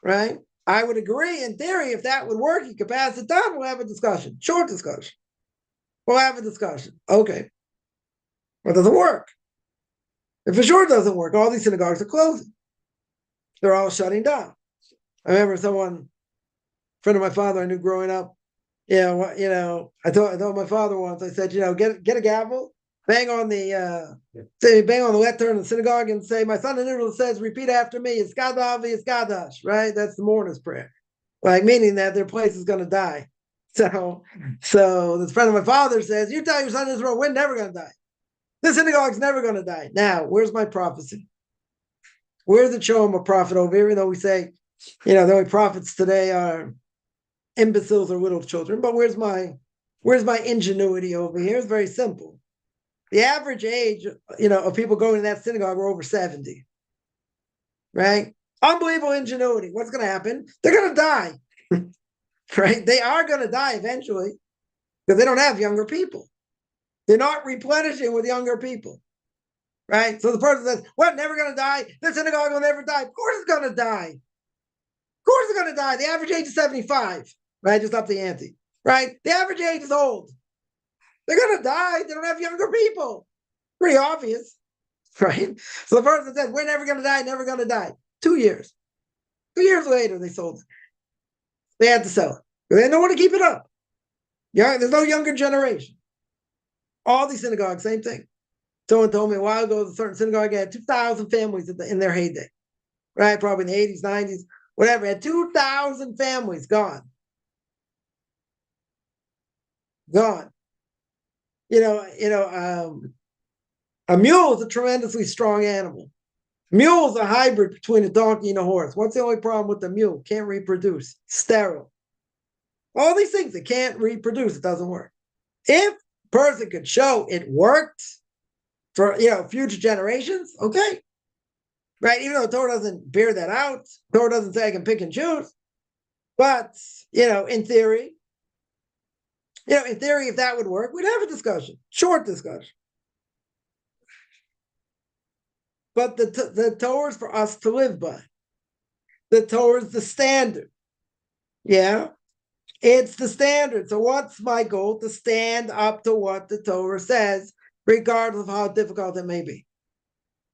right? I would agree, in theory, if that would work, you could pass it down, we'll have a discussion, short discussion. We'll have a discussion. Okay. Well, it doesn't work. If it sure doesn't work, all these synagogues are closing. They're all shutting down. I remember a friend of my father I knew growing up, I told my father once, I said, get a gavel, bang on the lectern in the synagogue and say, my son in Israel says, repeat after me, Iskadav, Iskadash, right? That's the mourner's prayer. Like, meaning that their place is going to die. So this friend of my father says, you tell your son in Israel, we're never going to die. This synagogue's never going to die. Now, where's my prophecy? Where's the Choam of prophet over here? Even though we say, the only prophets today are imbeciles or little children, but where's my ingenuity over here? It's very simple. The average age, of people going to that synagogue were over 70. Right? Unbelievable ingenuity. What's going to happen? They're going to die. Right? They are going to die eventually because they don't have younger people. They're not replenishing with younger people. Right? So the person says, what, never going to die? The synagogue will never die. Of course it's going to die. Of course it's going to die. The average age is 75. Right? Just up the ante. Right? The average age is old. They're going to die. They don't have younger people. Pretty obvious. Right? So the person says, we're never going to die, never going to die. 2 years. 2 years later, they sold it. They had to sell it. They didn't want to keep it up. There's no younger generation. All these synagogues, same thing. Someone told me a while ago, a certain synagogue had 2,000 families in their heyday. Right? Probably in the 80s, 90s, whatever. Had 2,000 families gone. Gone. A mule is a tremendously strong animal. Mule is a hybrid between a donkey and a horse. What's the only problem with the mule? Can't reproduce. Sterile. All these things, it can't reproduce. It doesn't work. If a person could show it worked for future generations, okay. Right? Even though the Torah doesn't bear that out, the Torah doesn't say I can pick and choose. But, in theory, if that would work, we'd have a discussion. Short discussion. But the Torah is for us to live by. The Torah is the standard. Yeah? It's the standard. So what's my goal? To stand up to what the Torah says, regardless of how difficult it may be.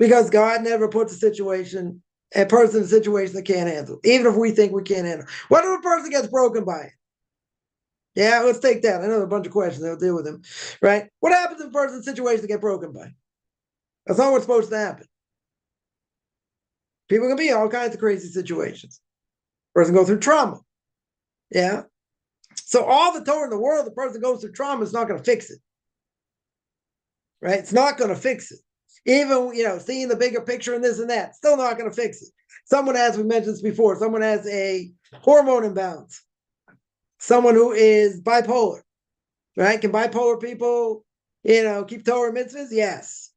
Because God never puts a person in a situation that can't handle, even if we think we can't handle. What if a person gets broken by it? Yeah, let's take that. I know there are a bunch of questions. I'll deal with them. Right? What happens if a person's situation to get broken by? That's not what's supposed to happen. People can be in all kinds of crazy situations. Person goes through trauma. Yeah. So all the Torah in the world, the person goes through trauma is not going to fix it. Right? It's not going to fix it. Even, seeing the bigger picture and this and that, still not going to fix it. Someone has, we mentioned this before, someone has a hormone imbalance. Someone who is bipolar. Right? Can bipolar people Keep Torah mitzvahs? Yes.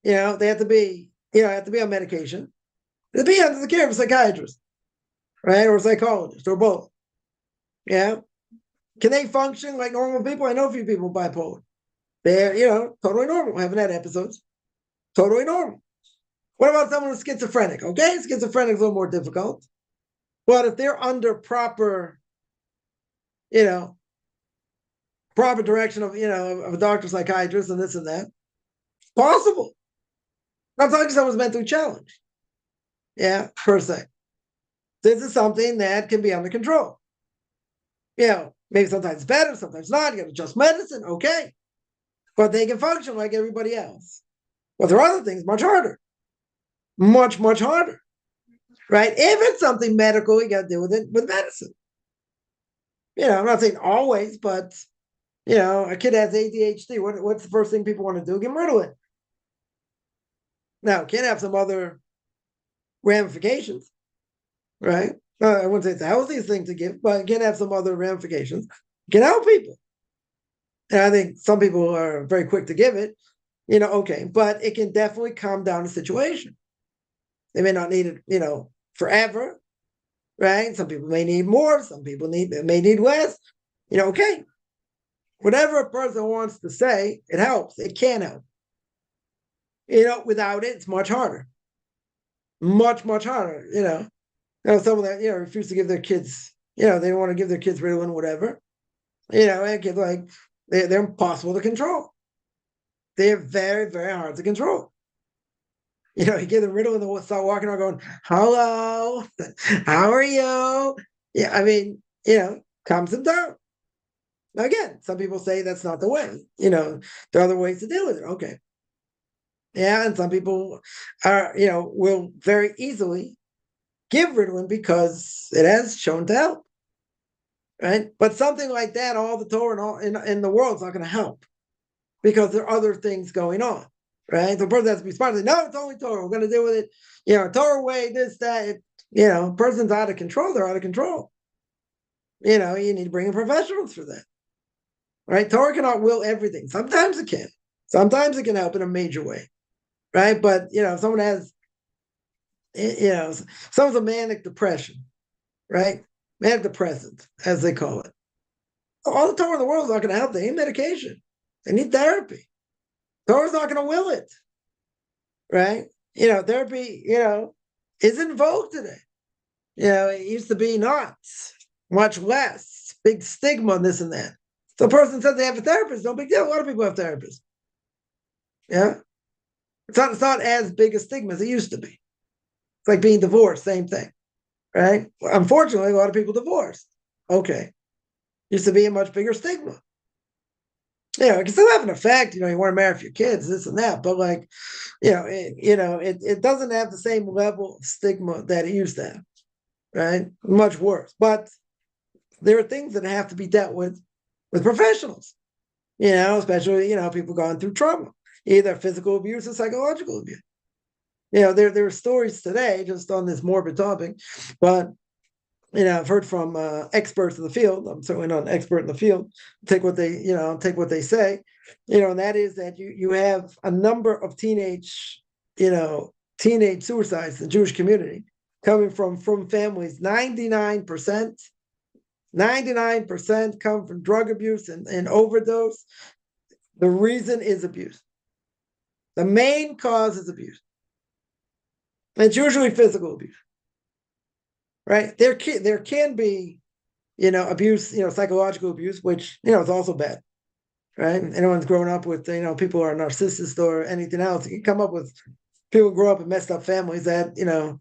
They have to be, on medication. They have to be under the care of a psychiatrist, right? Or a psychologist, or both. Yeah. Can they function like normal people? I know a few people bipolar. They're, totally normal. Haven't had episodes. Totally normal. What about someone who's schizophrenic? Okay, schizophrenic is a little more difficult. But if they're under proper, proper direction of, of a doctor, psychiatrist, and this and that, possible. I'm talking someone's mentally challenged. Yeah, per se. This is something that can be under control. Maybe sometimes better, sometimes not. You got to adjust medicine, okay. But they can function like everybody else. But there are other things much harder. Much, much harder. Right? If it's something medical, you got to deal with it with medicine. I'm not saying always, but a kid has ADHD. What's the first thing people want to do? Get rid of it. Now, it can have some other ramifications, right? I wouldn't say it's the healthiest thing to give, but it can have some other ramifications. It can help people. And I think some people are very quick to give it, okay, but it can definitely calm down the situation. They may not need it, forever, right? Some people may need more, some people may need less, okay. Whatever a person wants to say, it helps. It can help. Without it, it's much harder. Much, much harder, someone that, refuse to give their kids, they don't want to give their kids Ritalin, whatever, and kids like, they're impossible to control. They're very, very hard to control. You give them Ritalin and they'll start walking around going, hello, how are you? Yeah, I mean, calms them down. Now, again, some people say that's not the way. There are other ways to deal with it. Okay. Yeah, and some people are, will very easily give Ritalin because it has shown to help. Right? But something like that, all the Torah and all in the world is not going to help because there are other things going on. Right? The person has to be smart. No, it's only Torah. We're going to deal with it. Torah way, this, that. Person's out of control. They're out of control. You need to bring in professionals for that. Right? Torah cannot will everything. Sometimes it can. Sometimes it can help in a major way. Right? But, if someone has, someone's a manic depression, right? Manic depressant, as they call it. All the Torah in the world is not going to help. They need medication. They need therapy. Torah's not going to will it, right? Therapy, is in vogue today. It used to be not, much less. Big stigma on this and that. So a person says they have a therapist, no big deal. A lot of people have therapists. Yeah. It's not as big a stigma as it used to be. It's like being divorced, same thing, right? Unfortunately, a lot of people divorced. Okay. Used to be a much bigger stigma. It can still have an effect, you want to marry for your kids, this and that, but like, it doesn't have the same level of stigma that it used to have, right? Much worse. But there are things that have to be dealt with professionals, especially, people going through trauma, either physical abuse or psychological abuse. There are stories today just on this morbid topic, but I've heard from experts in the field. I'm certainly not an expert in the field. Take what they say, and that is that you have a number of teenage suicides in the Jewish community coming from families. 99% come from drug abuse and overdose. The reason is abuse. The main cause is abuse. And it's usually physical abuse. Right? There can be, abuse, psychological abuse, which, is also bad. Right? Anyone's grown up with, people who are narcissists or anything else. You can come up with people who grow up in messed up families that,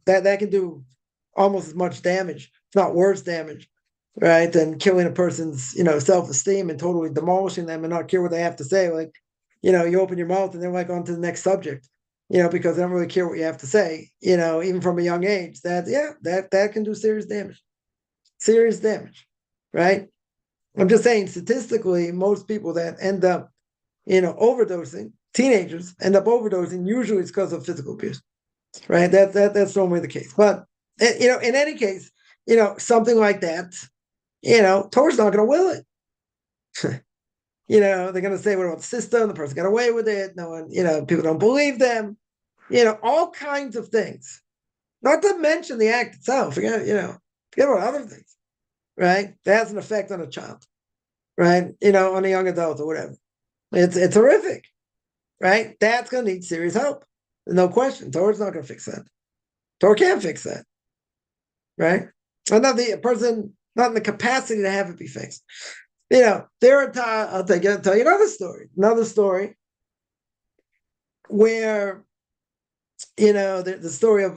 that can do almost as much damage, if not worse damage, right, than killing a person's, self-esteem and totally demolishing them and not care what they have to say. Like, you open your mouth and they're like on to the next subject. Because they don't really care what you have to say, even from a young age, that can do serious damage, right? I'm just saying, statistically, most people that end up, overdosing, teenagers end up overdosing, usually it's because of physical abuse, right? That's normally the case. But, in any case, something like that, Torah's not going to will it. they're going to say, what about the system? The person got away with it. No one, people don't believe them. All kinds of things. Not to mention the act itself. Forget about other things, right? That has an effect on a child, right? On a young adult or whatever. It's horrific, right? That's going to need serious help. No question. Torah's not going to fix that. Torah can't fix that, right? Not the person, not in the capacity to have it be fixed. There are times, I'll tell you another story. Another story where, the story of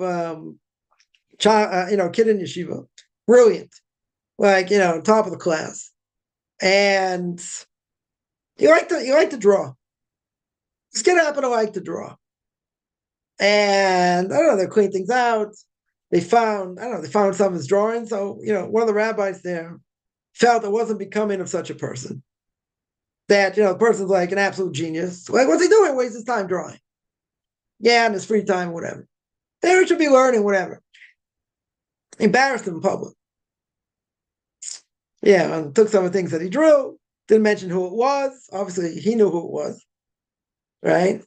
child, kid in yeshiva, brilliant, like top of the class, and you like to draw. This kid happened to like to draw, and I don't know, they're cleaning things out. They found some of his drawings. So one of the rabbis there felt it wasn't becoming of such a person. That the person's like an absolute genius. Like, what's he doing? Wastes his time drawing. Yeah, in his free time, whatever. They should be learning, whatever. Embarrassed him in public. Yeah, and took some of the things that he drew. Didn't mention who it was. Obviously, he knew who it was, right?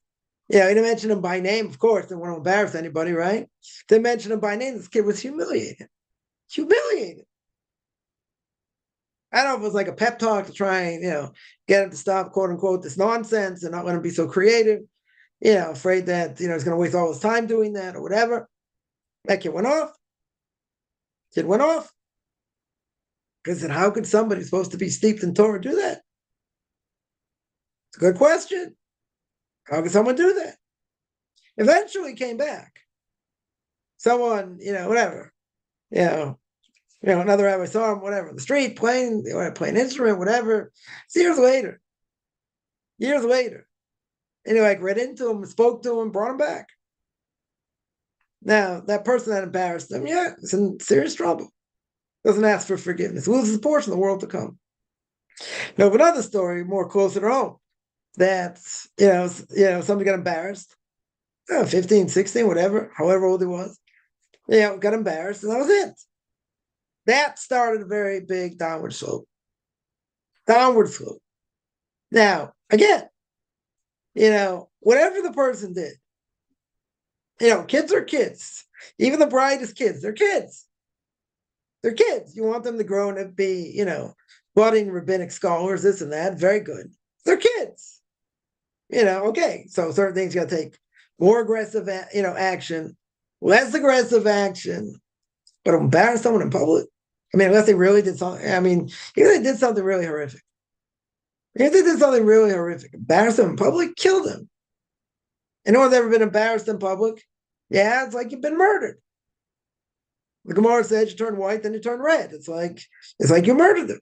He didn't mention him by name, of course. Didn't want to embarrass anybody, right? Didn't mention him by name. This kid was humiliated. Humiliated. I don't know if it was like a pep talk to try and, get him to stop, quote unquote, this nonsense and not let him be so creative, afraid that, he's going to waste all his time doing that or whatever. That kid went off. Because then how could somebody supposed to be steeped in Torah do that? It's a good question. How could someone do that? Eventually came back. Someone, whatever, another rabbi saw him, whatever, in the street playing an instrument, whatever. It's years later. And he read into him, spoke to him, brought him back. Now, that person that embarrassed him, is in serious trouble. Doesn't ask for forgiveness. Loses a portion of the world to come. Now, another story more closer to home, that, somebody got embarrassed, 15, 16, whatever, however old he was, got embarrassed, and that was it. That started a very big downward slope. Now, again, whatever the person did, kids are kids. Even the brightest kids, they're kids. They're kids. You want them to grow and be, budding rabbinic scholars, this and that. Very good. They're kids. Okay. So certain things you got to take more aggressive, action, less aggressive action, but embarrass someone in public. I mean, unless they really did something. I mean, if they did something really horrific. Embarrass them in public, kill them. Anyone's ever been embarrassed in public? Yeah, it's like you've been murdered. The Gemara says you turn white, then you turn red. It's like you murdered them.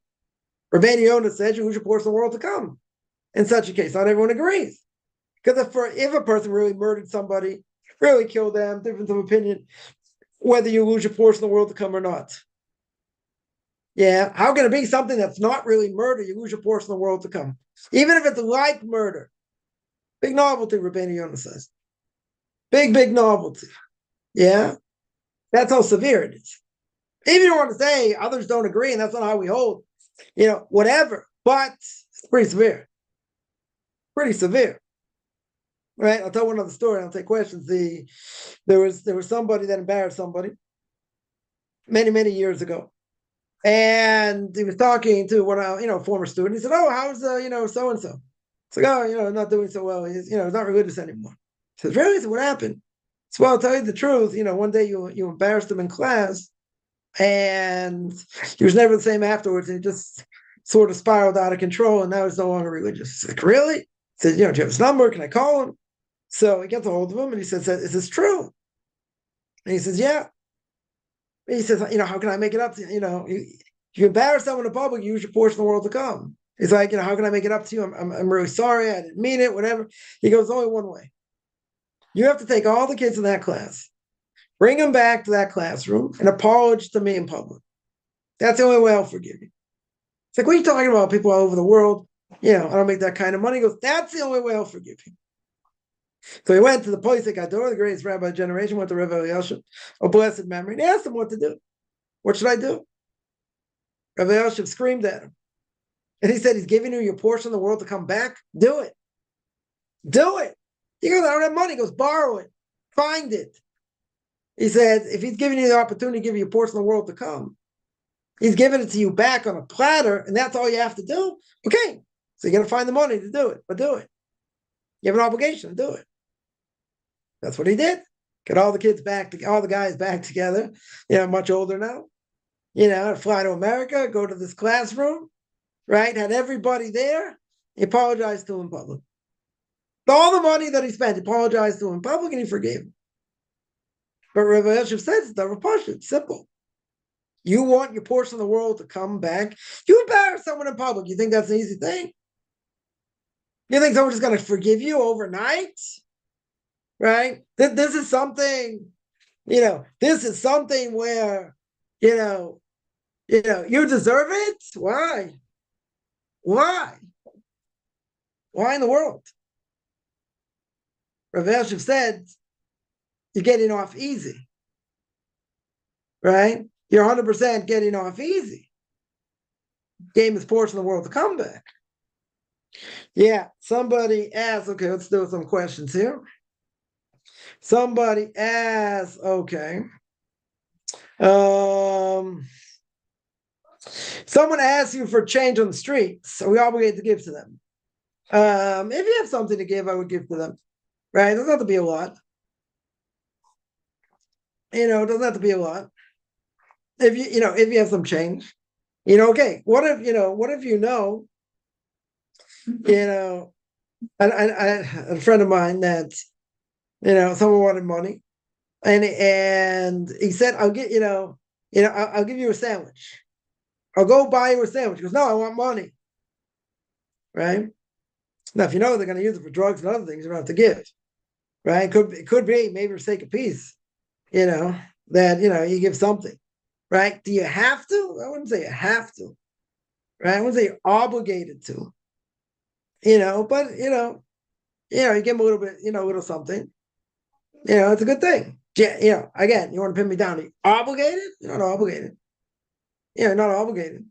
Rabbeinu Yonah says you lose your portion of the world to come. In such a case, not everyone agrees. Because if a person really murdered somebody, really killed them, difference of opinion, whether you lose your portion of the world to come or not. Yeah, how can it be something that's not really murder, you lose your portion of the world to come? Even if it's like murder. Big novelty, Rabbeinu Yonah says. Big novelty. Yeah? That's how severe it is. Even if you want to say others don't agree and that's not how we hold, whatever. But it's pretty severe. Right? I'll tell one other story. I'll take questions. There was somebody that embarrassed somebody many years ago. And he was talking to one of former student. He said, "Oh, how's so and so?" It's like, "Oh, not doing so well. He's not religious anymore." He says, "Really?" He said, "What happened?" So, well, I'll tell you the truth. One day you embarrassed him in class, and he was never the same afterwards. And he just sort of spiraled out of control, and now he's no longer religious. He's like, "Really?" He said, "Do you have his number? Can I call him?" So he gets a hold of him, and he says, "Is this true?" And he says, "Yeah." And he says, "How can I make it up to you? If you embarrass someone in public, you use your portion of the world to come." He's like, "How can I make it up to you? I'm really sorry. I didn't mean it, whatever." He goes, "Only one way. You have to take all the kids in that class, bring them back to that classroom, and apologize to me in public. That's the only way I'll forgive you." It's like, "What are you talking about? People all over the world. I don't make that kind of money." He goes, "That's the only way I'll forgive you." So he went to the Poisek Ador, the greatest rabbi of the generation, went to Rebbe Eliashib, a blessed memory, and he asked him what to do. "What should I do?" Rebbe Eliashib screamed at him. And he said he's giving you your portion of the world to come back. Do it. Do it. He goes, I don't have money. He goes, borrow it. Find it. He said, if he's giving you the opportunity to give you a portion of the world to come, he's giving it to you back on a platter, and that's all you have to do. Okay. So you got to find the money to do it, but do it. You have an obligation to do it. That's what he did. Get all the kids back, all the guys back together, much older now, fly to America, go to this classroom, right? Had everybody there. He apologized to him in public. All the money that he spent, he apologized to him in public, and he forgave him. But Rav Elyashiv says, it's never push. It's simple. You want your portion of the world to come back. You embarrass someone in public. You think that's an easy thing? You think someone's just going to forgive you overnight? Right? This is something, this is something where, you deserve it. Why? Why in the world? Rav Elyashiv said, you're getting off easy. Right? You're 100% getting off easy. Game is portion of the world to come back. Yeah, somebody asked, okay, let's do some questions here. Somebody asked, okay. Someone asks you for change on the street, so we obligated to give to them. If you have something to give, I would give to them. Right? It doesn't have to be a lot. It doesn't have to be a lot. If you have some change, okay. What if I a friend of mine that someone wanted money, and he said, I'll give I'll give you a sandwich. I'll go buy you a sandwich. He goes, no, I want money. Right? Now, if they're going to use it for drugs and other things, you don't have to give. Right? It could be maybe for sake of peace, that you give something. Right? Do you have to? I wouldn't say you have to. Right? I wouldn't say you're obligated to. But you give them a little bit, a little something. It's a good thing. Yeah, again, you want to pin me down. Are you obligated? You're not obligated. You're not obligated.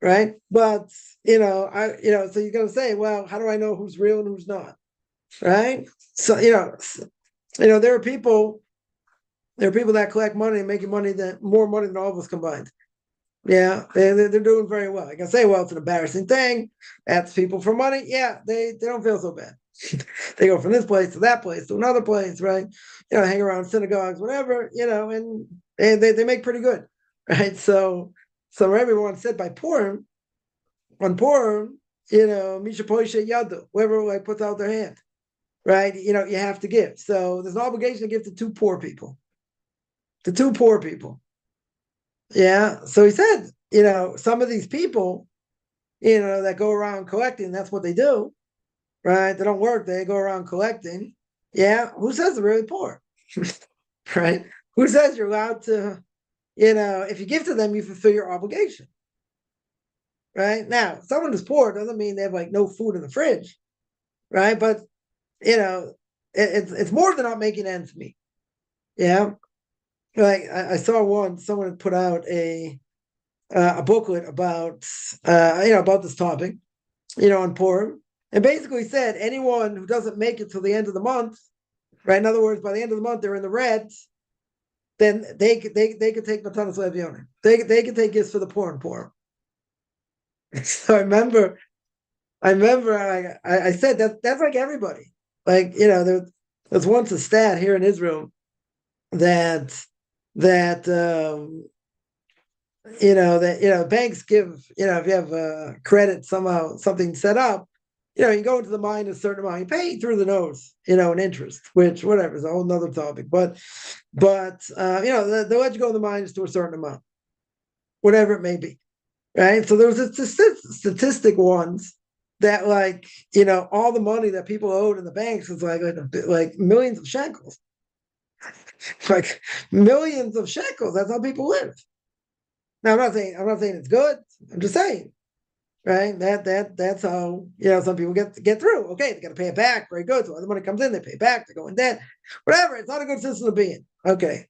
Right? But so you're gonna say, well, how do I know who's real and who's not? Right? So there are people that collect money and making more money than all of us combined. Yeah, they're doing very well. I can say, well, it's an embarrassing thing. That's people for money. Yeah, they don't feel so bad. They go from this place to that place to another place, right? Hang around synagogues, whatever, and they make pretty good, right? So everyone said by Purim, on Purim, Misha Poisha Yadu, whoever puts out their hand, right? You have to give. So there's an obligation to give to two poor people. Yeah. So he said, some of these people, that go around collecting, that's what they do, right? They don't work, they go around collecting. Yeah. Who says they're really poor? Right? Who says you're allowed to, if you give to them, you fulfill your obligation. Right? Now, someone who's poor doesn't mean they have no food in the fridge. Right? But it's more than not making ends meet. Yeah. I saw someone had put out a booklet about about this topic, on Purim, and basically said anyone who doesn't make it till the end of the month, right? In other words, by the end of the month they're in the red, then they could take Matanas Levionim. They could take gifts for the poor and Purim. So I remember I said that's like everybody. There's once a stat here in Israel that banks give, if you have credit somehow, something set up, you go into the mine a certain amount, you pay through the nose, in interest, which whatever is a whole nother topic. But they'll let you go in the mines to a certain amount, whatever it may be. Right. So there was a statistic once that all the money that people owed in the banks was like millions of shekels. Like millions of shekels. That's how people live. Now I'm not saying it's good. I'm just saying, right? That's how some people get through. Okay, they got to pay it back. Very good. So when the money comes in, they pay it back. They go in debt. Whatever. It's not a good system to be in. Okay,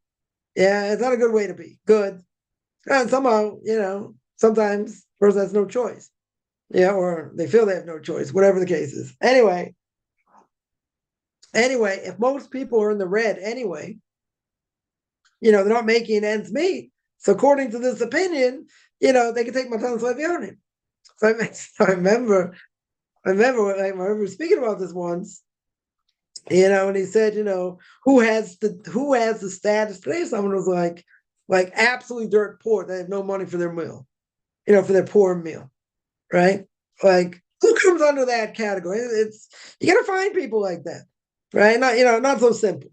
yeah, it's not a good way to be. Good. And somehow, sometimes a person has no choice. Yeah, or they feel they have no choice, whatever the case is. Anyway, if most people are in the red anyway, they're not making ends meet. So according to this opinion, they can take Matan Levione. So I remember speaking about this once, and he said, who has the status today? Someone was like absolutely dirt poor. They have no money for their meal, for their poor meal, right? Like who comes under that category? It's you got to find people like that, right? Not so simple,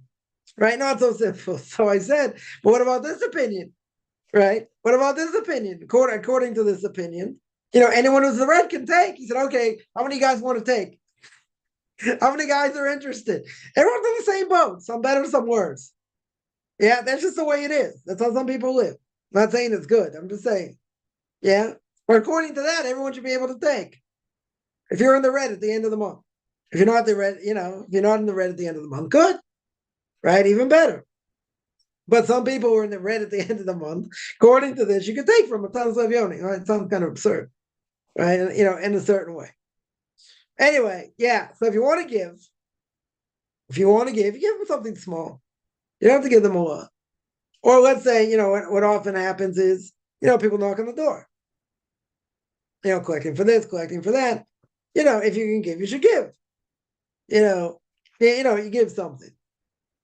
right? Not so simple. So I said, but what about this opinion, right? What about this opinion? According to this opinion, anyone who's the red can take. He said, okay, how many guys want to take? How many guys are interested? Everyone's in the same boat. Some better, some worse. Yeah, that's just the way it is. That's how some people live. I'm not saying it's good. I'm just saying. Yeah. But according to that, everyone should be able to take. If you're in the red at the end of the month. If you're not the red, if you're not in the red at the end of the month, good. Right? Even better. But some people were in the red at the end of the month. According to this, you can take from a ton of Levione. Right? It sounds kind of absurd. Right? In a certain way. Anyway, yeah. So if you want to give, you give them something small. You don't have to give them a lot. Or let's say, what often happens is, people knock on the door. Collecting for this, collecting for that. If you can give, you should give. You give something.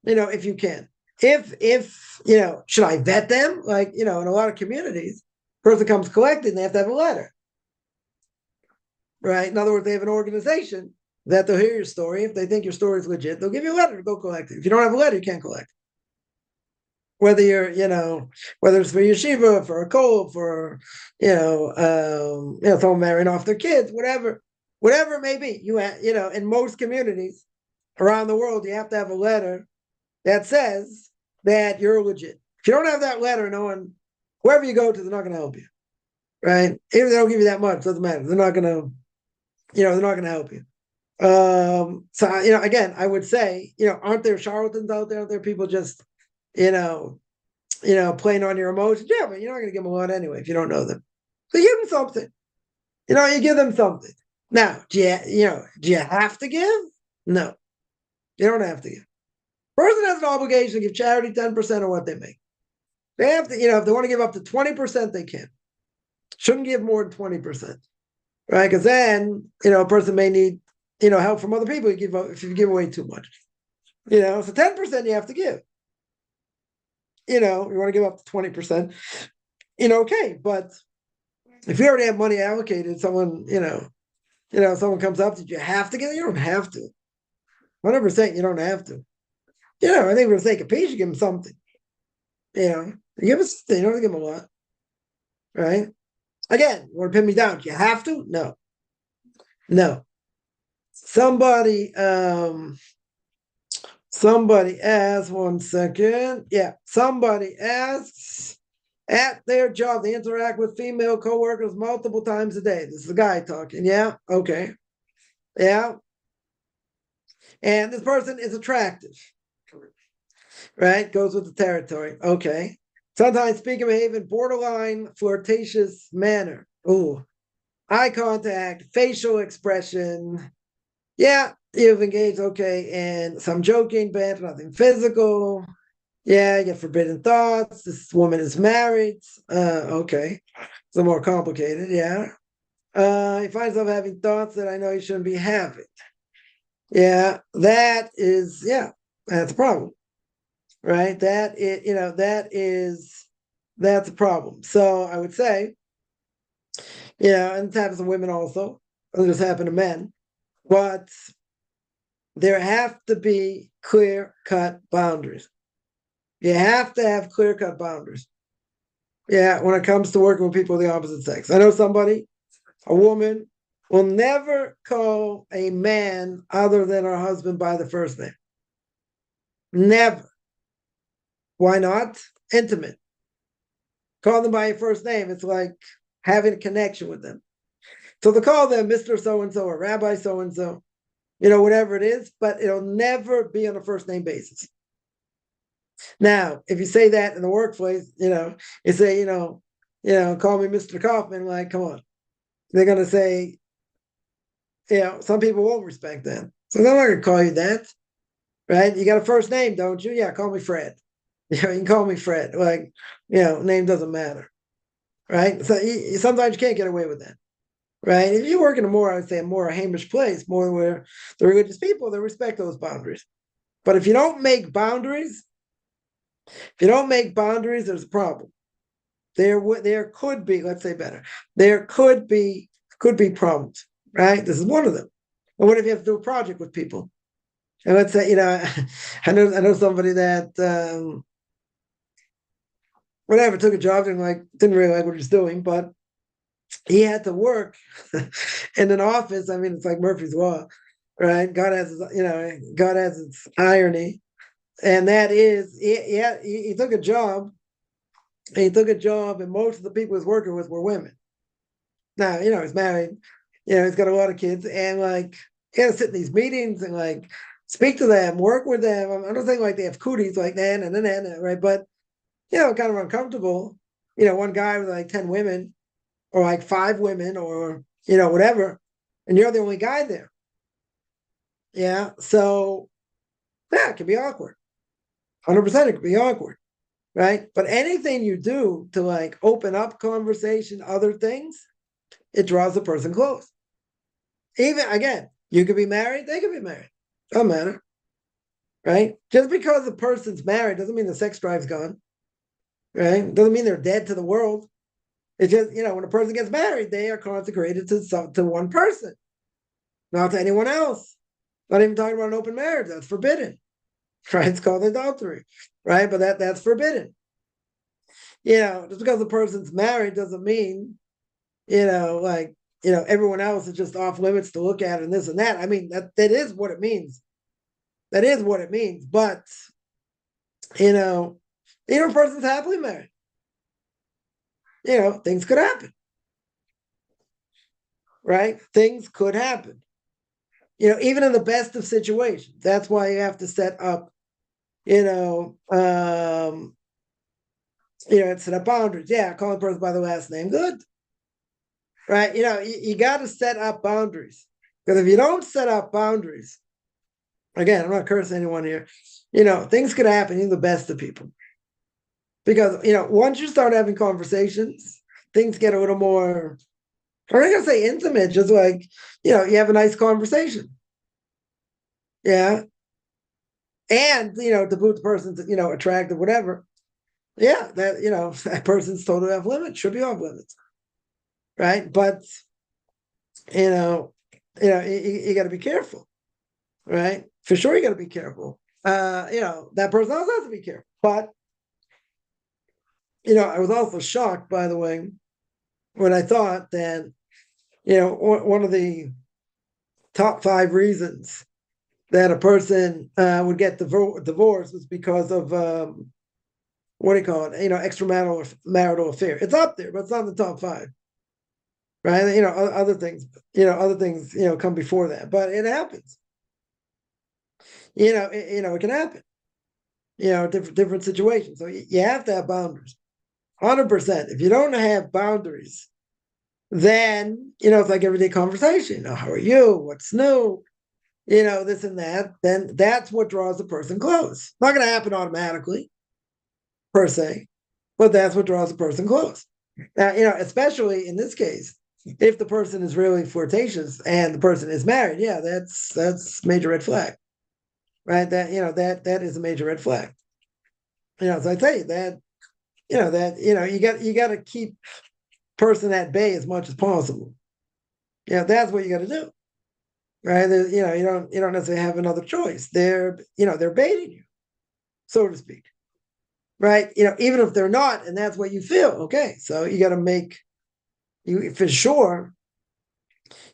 If you can. If should I vet them? Like, in a lot of communities, person comes collecting, they have to have a letter. Right? In other words, they have an organization that they'll hear your story. If they think your story is legit, they'll give you a letter to go collect it. If you don't have a letter, you can't collect. Whether you're, whether it's for yeshiva, for a kol, for, someone marrying off their kids, whatever it may be, in most communities around the world, you have to have a letter that says that you're legit. If you don't have that letter, wherever you go to, they're not going to help you, right? Even if they don't give you that much, doesn't matter. They're not going to, they're not going to help you. So, again, I would say, aren't there charlatans out there? Aren't there people just, playing on your emotions? Yeah, but you're not going to give them a lot anyway if you don't know them. So give them something. You give them something. Now, do you have to give? No, you don't have to give. Person has an obligation to give charity 10% of what they make. They have to, if they want to give up to 20%, they can. Shouldn't give more than 20%, right? Because then, a person may need, help from other people if you give away too much. So 10% you have to give. You want to give up to 20%, okay. But if you already have money allocated, someone, someone comes up to you, have to give, you don't have to. 100%, you don't have to. I think for the sake of peace, you give them something. You give us, you don't have to give them a lot. Right? Again, you want to pin me down? You have to? No. Somebody asks, 1 second. Yeah, somebody asks, at their job, they interact with female coworkers multiple times a day. This is a guy talking. Yeah, okay. Yeah. And this person is attractive. Right? Goes with the territory. Okay. Sometimes speak and behave in borderline flirtatious manner. Ooh. Eye contact, facial expression. Yeah, you've engaged, okay, in some joking, banter, nothing physical. Yeah, you get forbidden thoughts. This woman is married. Okay. It's a more complicated, yeah. He finds himself having thoughts that I know he shouldn't be having. Yeah, that's a problem. Right? That's a problem. So I would say, and it happens to women also. It doesn't just happen to men. But there have to be clear-cut boundaries. You have to have clear-cut boundaries. Yeah, when it comes to working with people of the opposite sex. I know a woman, will never call a man other than her husband by the first name. Never. Why not? Intimate. Call them by your first name. It's like having a connection with them. So they call them Mr. So-and-so or Rabbi so-and-so, whatever it is, but it'll never be on a first name basis. Now, if you say that in the workplace, you say, call me Mr. Kaufman, like, come on. They're going to say, some people won't respect that. So they're not going to call you that, right? You got a first name, don't you? Yeah, call me Fred. You can call me Fred. Like, name doesn't matter, right? So sometimes you can't get away with that, right? If you work in I would say, a more Hamish place, more where the religious people, they respect those boundaries. But if you don't make boundaries, there's a problem. There could be, let's say better, there could be problems, right? This is one of them. And what if you have to do a project with people? And let's say, I know somebody that whatever took a job and didn't really like what he's doing, but he had to work in an office. I mean, it's like Murphy's Law, right? God has its irony, and that is, he took a job. He took a job, and most of the people he was working with were women. Now, he's married, he's got a lot of kids, and he had to sit in these meetings and speak to them, work with them. I'm not saying they have cooties like that and then, right? But kind of uncomfortable. One guy with 10 women, or 5 women, or whatever, and you're the only guy there. Yeah, so it can be awkward. 100%, it can be awkward, right? But anything you do to open up conversation, other things, it draws the person close. Even again, you could be married, they could be married. Doesn't matter, right? Just because the person's married doesn't mean the sex drive's gone, right? Doesn't mean they're dead to the world. It's just when a person gets married, they are consecrated to one person, not to anyone else. Not even talking about an open marriage. That's forbidden, right? It's called adultery, right? But that's forbidden. Just because the person's married doesn't mean everyone else is just off limits to look at and this and that. I mean, that is what it means. That is what it means. But, even a person's happily married, things could happen, right? Things could happen, even in the best of situations. That's why you have to set up, set up boundaries. Yeah, call a person by the last name. Good. Right? You got to set up boundaries. Because if you don't set up boundaries, again, I'm not cursing anyone here, things could happen in the best of people. Because, once you start having conversations, things get a little more, I'm not going to say intimate, just you have a nice conversation. Yeah. And, to boot the person's, attractive, whatever. Yeah, that, that person's totally off limits, should be off limits. Right. But, you got to be careful. Right. For sure, you got to be careful. That person also has to be careful. But, I was also shocked, by the way, when I thought that, one of the top 5 reasons that a person would get divorced was because of what do you call it? Extramarital affair. It's up there, but it's not in the top 5. Right? Other things, come before that, but it happens. It can happen. Different situations. So you have to have boundaries. 100%. If you don't have boundaries, then it's like everyday conversation. How are you? What's new? This and that. Then that's what draws the person close. Not going to happen automatically, per se, but that's what draws the person close. Now, especially in this case, if the person is really flirtatious and the person is married, yeah, that's major red flag, right? That is a major red flag. So I tell you that, you got to keep person at bay as much as possible. That's what you got to do, right? You don't necessarily have another choice. They're baiting you, so to speak, right? Even if they're not, and that's what you feel. Okay, so you got to make you for sure.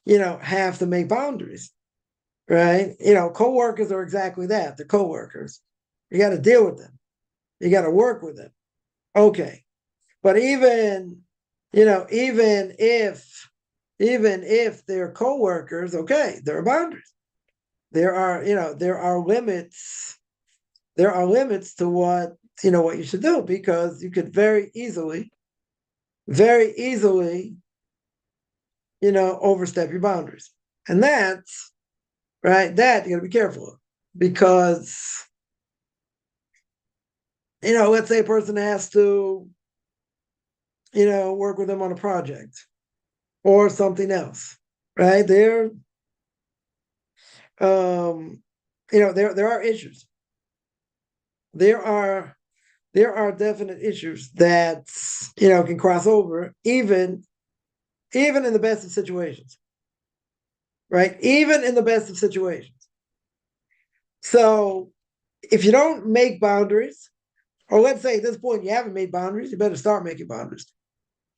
Have to make boundaries, right? Coworkers are exactly that. They're coworkers. You got to deal with them. You got to work with them. Okay, but even if they're coworkers, okay, there are boundaries. There are limits. There are limits to what you should do, because you could very easily, overstep your boundaries. And that's right, that you gotta be careful of, because let's say a person has to, work with them on a project or something else, right? There are issues. There are definite issues that can cross over, even in the best of situations, right? Even in the best of situations. So if you don't make boundaries, or let's say at this point you haven't made boundaries, you better start making boundaries,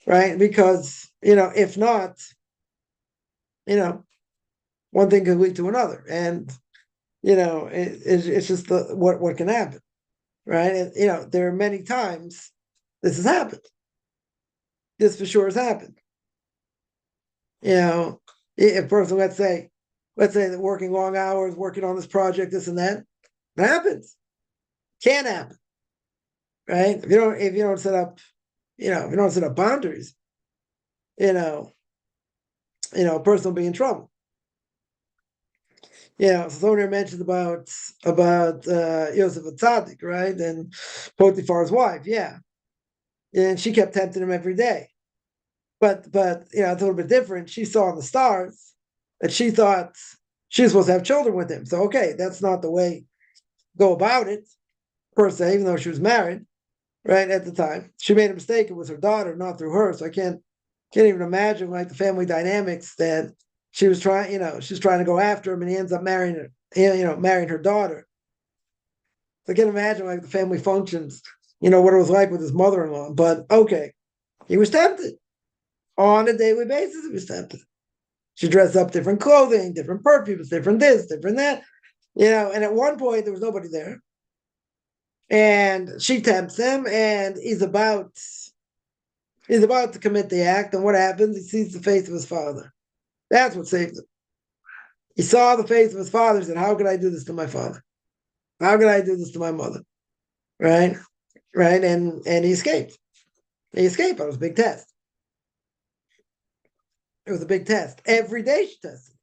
right? Because if not, one thing could lead to another, and it's just what can happen, right? And there are many times this has happened. This for sure has happened. If a person, let's say that working long hours, working on this project, this and that, it happens. Can happen, right? If you don't set up, if you don't set up boundaries, a person will be in trouble. So somebody mentioned about Yosef Atzadik, right? And Potiphar's wife, yeah. And she kept tempting him every day. But it's a little bit different. She saw in the stars that she thought she was supposed to have children with him. So okay, that's not the way to go about it, per se, even though she was married, right, at the time. She made a mistake. It was her daughter, not through her. So I can't even imagine like the family dynamics that she was trying, she's trying to go after him, and he ends up marrying her, marrying her daughter. So I can't imagine like the family functions, what it was like with his mother-in-law. But okay, he was tempted. On a daily basis, he was tempted. She dressed up different clothing, different perfumes, different this, different that, and at one point there was nobody there. And she tempts him, and he's about to commit the act, and what happens? He sees the face of his father. That's what saved him. He saw the face of his father and said, how could I do this to my father? How could I do this to my mother? Right? Right? And he escaped. He escaped. It was a big test. It was a big test. Every day she tested.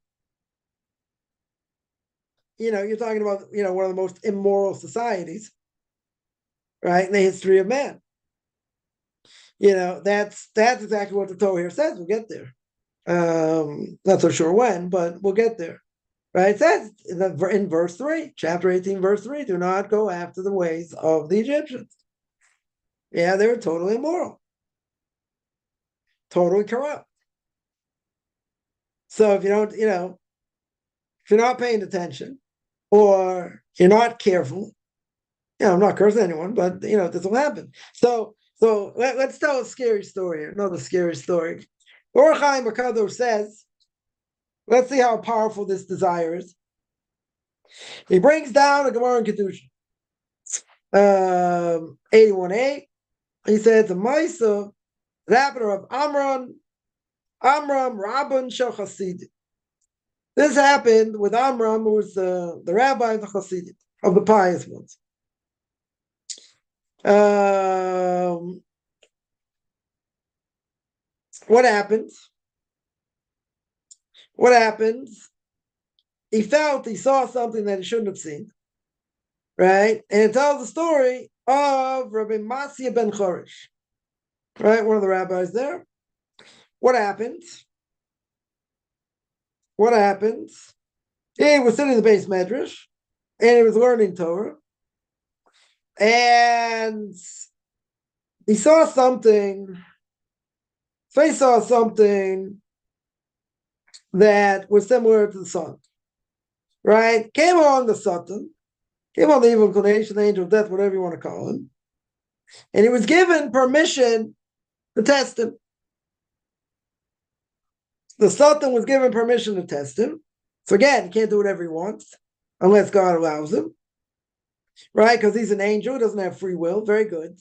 You're talking about, one of the most immoral societies, right, in the history of man. That's exactly what the Torah here says. We'll get there. Not so sure when, but we'll get there. Right? It says in verse 3, chapter 18, verse 3, do not go after the ways of the Egyptians. Yeah, they were totally immoral. Totally corrupt. So if you don't, if you're not paying attention or you're not careful, I'm not cursing anyone, but this will happen. So let's tell a scary story here. Another scary story. Or Chaim Akadosh says, let's see how powerful this desire is. He brings down a Gemara in Kedusha, 81a. He says, "The Maisa that happened of Amram Rabban Shel Chassidim." This happened with Amram, who was the rabbi of the Chassidim, of the pious ones. What happens? What happens? He saw something that he shouldn't have seen, right? And it tells the story of Rabbi Masya ben Chorish, right? One of the rabbis there. What happens? What happens? He was sitting in the base medrash, and he was learning Torah, and he saw something. So he saw something that was similar to the sun, right? Came along the Satan, came on the evil inclination, the angel of death, whatever you want to call him, and he was given permission to test him. The Satan was given permission to test him. So again, he can't do whatever he wants unless God allows him, right? Because he's an angel, he doesn't have free will. Very good.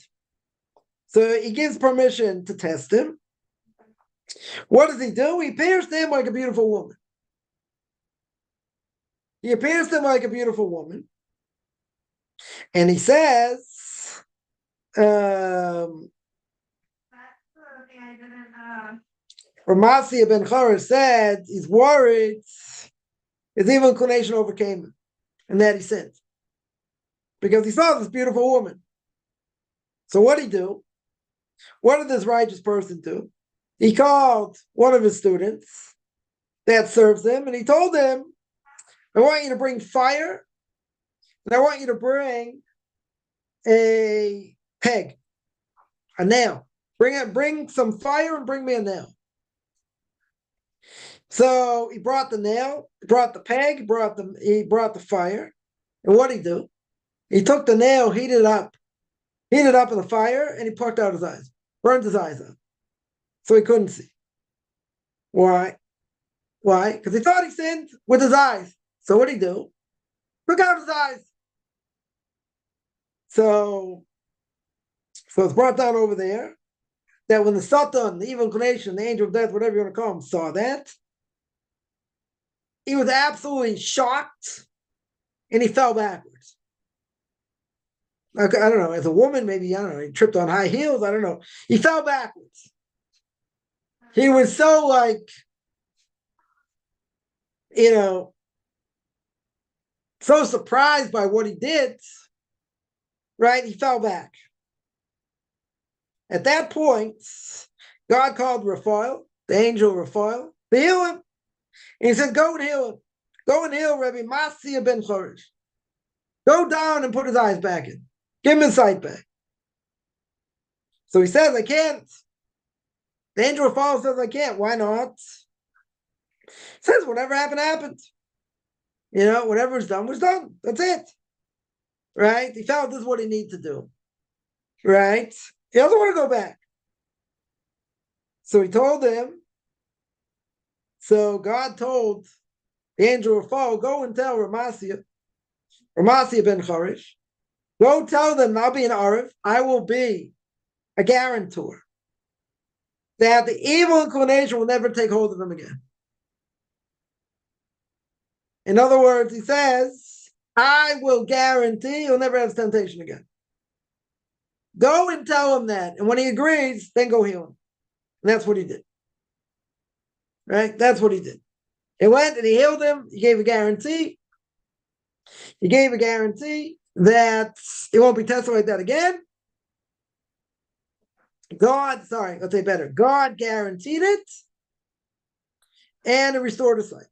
So he gives permission to test him. What does he do? He appears to him like a beautiful woman. He appears to him like a beautiful woman. And he says, Ramasya ben Chora said he's worried His evil inclination overcame him, and that he sinned. Because he saw this beautiful woman. So what did he do? What did this righteous person do? He called one of his students that serves him, and he told him, I want you to bring fire, and I want you to bring a peg, a nail. Bring some fire and bring me a nail. So he brought the nail, brought the peg, he brought the fire. And what did he do? He took the nail, heated it up in the fire, and he plucked out his eyes, burned his eyes out. So he couldn't see. Why? Why? Because he thought he sinned with his eyes. So what did he do? Took out his eyes. So it's brought down over there that when the Satan, the evil inclination, the angel of death, whatever you want to call him, saw that, he was absolutely shocked and he fell backwards. I don't know, as a woman, maybe, I don't know, he tripped on high heels, I don't know. He fell backwards. He was so so surprised by what he did, right? He fell back. At that point, God called Raphael, the angel Raphael, to heal him. And he said, go and heal him. Go and heal Rabbi Masiyah ben Chorish. Go down and put his eyes back in. Give him his sight back. So he says, I can't. The angel Raphael says, I can't. Why not? He says, whatever happened, happened. Whatever was done, was done. That's it. Right? He felt this is what he needed to do. Right? He doesn't want to go back. So he told him, so God told the angel Raphael, go and tell Ramasiyah ben Chorish, go tell them I'll be an Arif, I will be a guarantor that the evil inclination will never take hold of him again. In other words, he says, I will guarantee he'll never have temptation again. Go and tell him that. And when he agrees, then go heal him. And that's what he did. Right? That's what he did. He went and he healed him. He gave a guarantee. He gave a guarantee that it won't be tested like that again. God guaranteed it. And it restored his sight.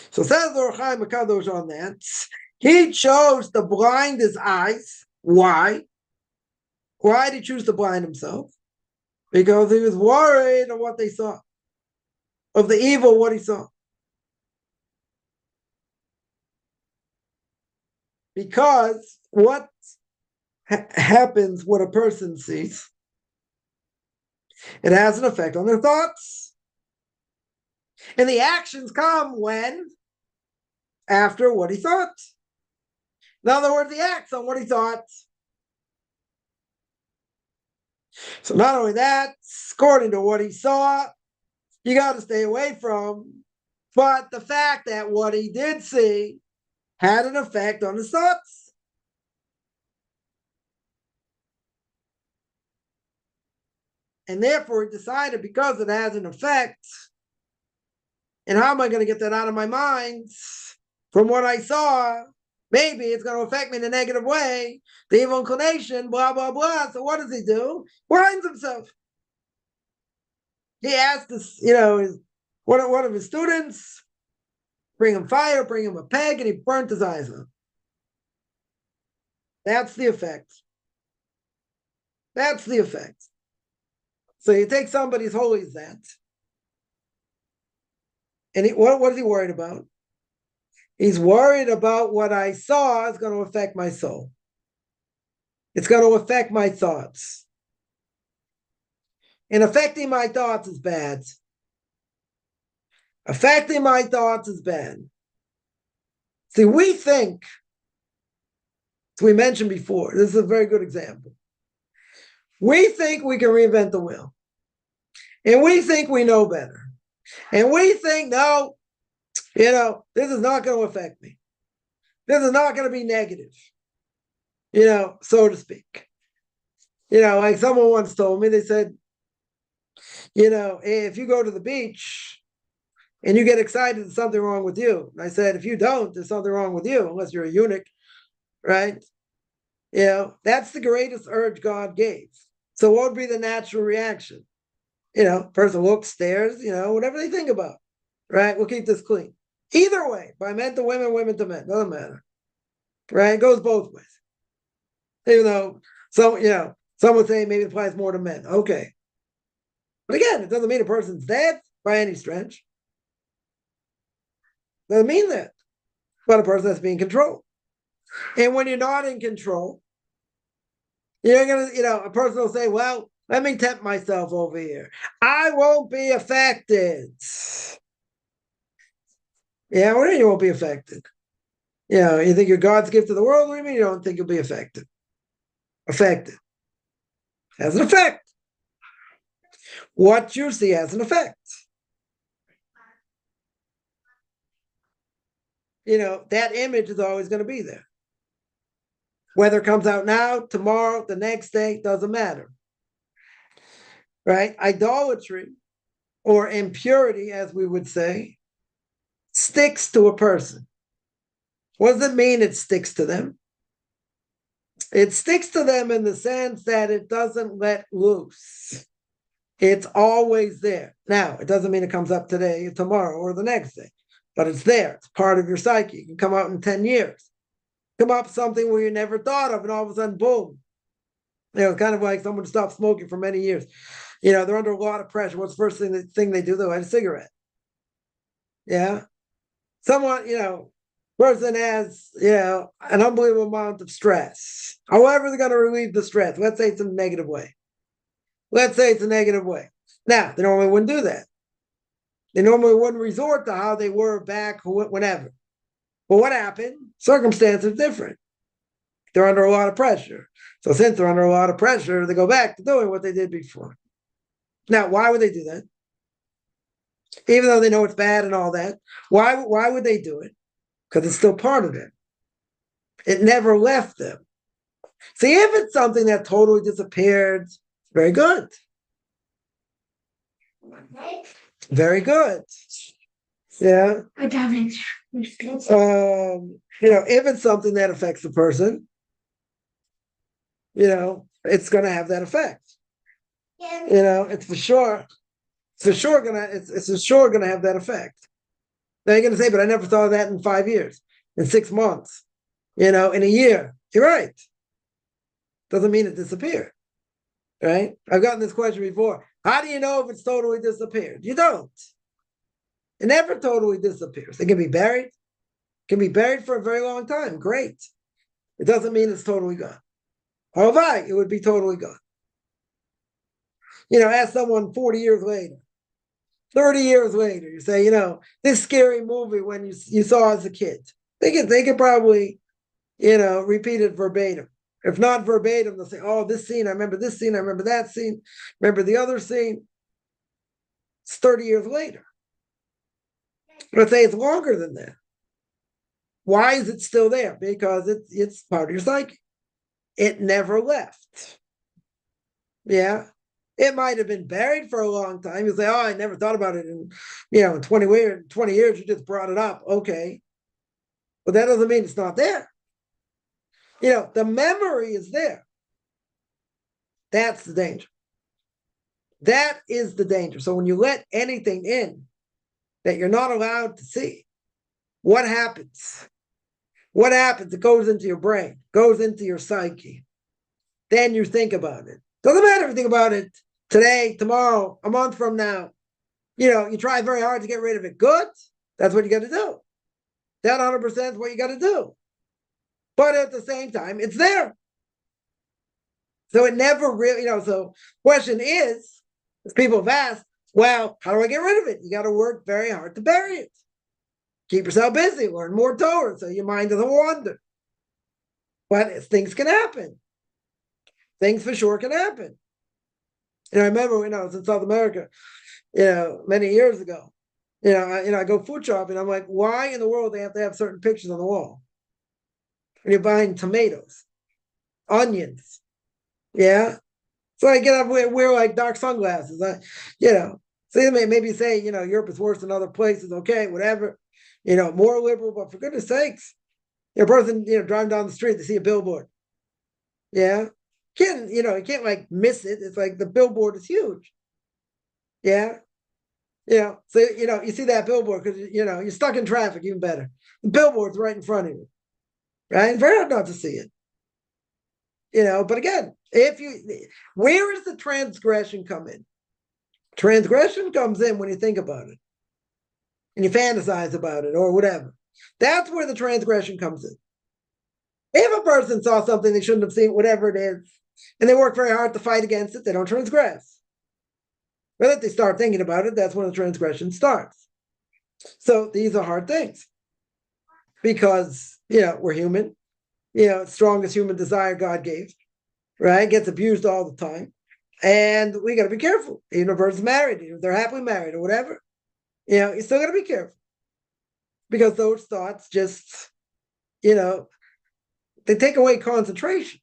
So says the Or Chaim HaKadosh on that, he chose to blind his eyes. Why? Why did he choose to blind himself? Because he was worried of what they saw, of the evil, what he saw. Because what happens when a person sees, it has an effect on their thoughts. And the actions come when? After what he thought. In other words, he acts on what he thought. So not only that, according to what he saw, you got to stay away from, but the fact that what he did see had an effect on his thoughts. And therefore he decided, because it has an effect, and how am I going to get that out of my mind from what I saw? Maybe it's going to affect me in a negative way. The evil inclination, blah, blah, blah. So what does he do? Blinds himself. He asked this, one of his students, bring him fire, bring him a peg, and he burnt his eyes out. That's the effect. That's the effect. So you take somebody's holy as that, and what is he worried about? He's worried about what I saw is going to affect my soul. It's going to affect my thoughts. And affecting my thoughts is bad. Affecting my thoughts is bad. See, we think, as we mentioned before, this is a very good example. We think we can reinvent the wheel. And we think we know better. And we think, no, this is not going to affect me. This is not going to be negative, so to speak. Like someone once told me, they said, if you go to the beach and you get excited, there's something wrong with you. And I said, if you don't, there's something wrong with you, unless you're a eunuch, right? That's the greatest urge God gave. So what would be the natural reaction? Person looks, stares, whatever they think about, right? We'll keep this clean. Either way, by men to women, women to men, doesn't matter, right? It goes both ways. Even though some would say maybe it applies more to men. Okay. But again, it doesn't mean a person's dead by any stretch. Doesn't mean that. But a person that's being controlled. And when you're not in control, you're going to, a person will say, well, let me tempt myself over here. I won't be affected. Yeah, what do you won't be affected? You think you're God's gift to the world? What do you mean you don't think you'll be affected? Affected. Has an effect. What you see has an effect. That image is always going to be there. Whether it comes out now, tomorrow, the next day, doesn't matter. Right? Idolatry, or impurity, as we would say, sticks to a person. What does it mean it sticks to them? It sticks to them in the sense that it doesn't let loose. It's always there. Now, it doesn't mean it comes up today, tomorrow, or the next day, but it's there. It's part of your psyche. It can come out in 10 years. Come up something where you never thought of, and all of a sudden, boom. It's kind of like someone stopped smoking for many years. They're under a lot of pressure. What's the first thing they do? They light a cigarette. Yeah. Someone, person has, an unbelievable amount of stress. However, they're going to relieve the stress. Let's say it's in a negative way. Now, they normally wouldn't do that. They normally wouldn't resort to how they were back whenever. But what happened? Circumstances different. They're under a lot of pressure. So since they're under a lot of pressure, they go back to doing what they did before. Now, why would they do that? Even though they know it's bad and all that, why would they do it? Because it's still part of them. It never left them. See, if it's something that totally disappeared, very good. Very good. Yeah. If it's something that affects the person, it's going to have that effect. It's for sure gonna have that effect. Now you're gonna say, but I never thought of that in 5 years, in 6 months, in a year. You're right. Doesn't mean it disappeared. Right? I've gotten this question before. How do you know if it's totally disappeared? You don't. It never totally disappears. It can be buried. It can be buried for a very long time. Great. It doesn't mean it's totally gone. However, it would be totally gone. Ask someone 40 years later, 30 years later, you say, this scary movie when you saw as a kid. They could probably, repeat it verbatim. If not verbatim, they'll say, oh, this scene, I remember this scene, I remember that scene, remember the other scene. It's 30 years later. Let's say it's longer than that. Why is it still there? Because it's part of your psyche. It never left. Yeah. It might have been buried for a long time. You say, oh, I never thought about it. And, in 20 years, you just brought it up. Okay. But that doesn't mean it's not there. The memory is there. That's the danger. That is the danger. So when you let anything in that you're not allowed to see, what happens? What happens? It goes into your brain, goes into your psyche. Then you think about it. Doesn't matter if you think about it today, tomorrow, a month from now. You try very hard to get rid of it. Good. That's what you got to do. That 100% is what you got to do. But at the same time, it's there. So it never really, so question is, as people have asked, well, how do I get rid of it? You got to work very hard to bury it. Keep yourself busy, learn more Torah so your mind doesn't wander. But things can happen. Things for sure can happen. I remember when I was in South America, many years ago, I go food shopping. I'm like, why in the world they have to have certain pictures on the wall? When you're buying tomatoes, onions, yeah. So I get up, wear like dark sunglasses. So they may maybe say, Europe is worse than other places. Okay, whatever. More liberal, but for goodness sakes, a person, driving down the street, they see a billboard. Yeah. You can't like miss it. It's like the billboard is huge. Yeah. So, you see that billboard because, you're stuck in traffic, even better. The billboard's right in front of you, right? It's very hard not to see it. But again, where does the transgression come in? Transgression comes in when you think about it and you fantasize about it or whatever. That's where the transgression comes in. If a person saw something they shouldn't have seen, whatever it is, and they work very hard to fight against it, they don't transgress. But if they start thinking about it, that's when the transgression starts. So these are hard things because, we're human. Strongest human desire God gave, right? Gets abused all the time. And we got to be careful. Even if a person's married, even if they're happily married or whatever, you still got to be careful because those thoughts just, they take away concentration.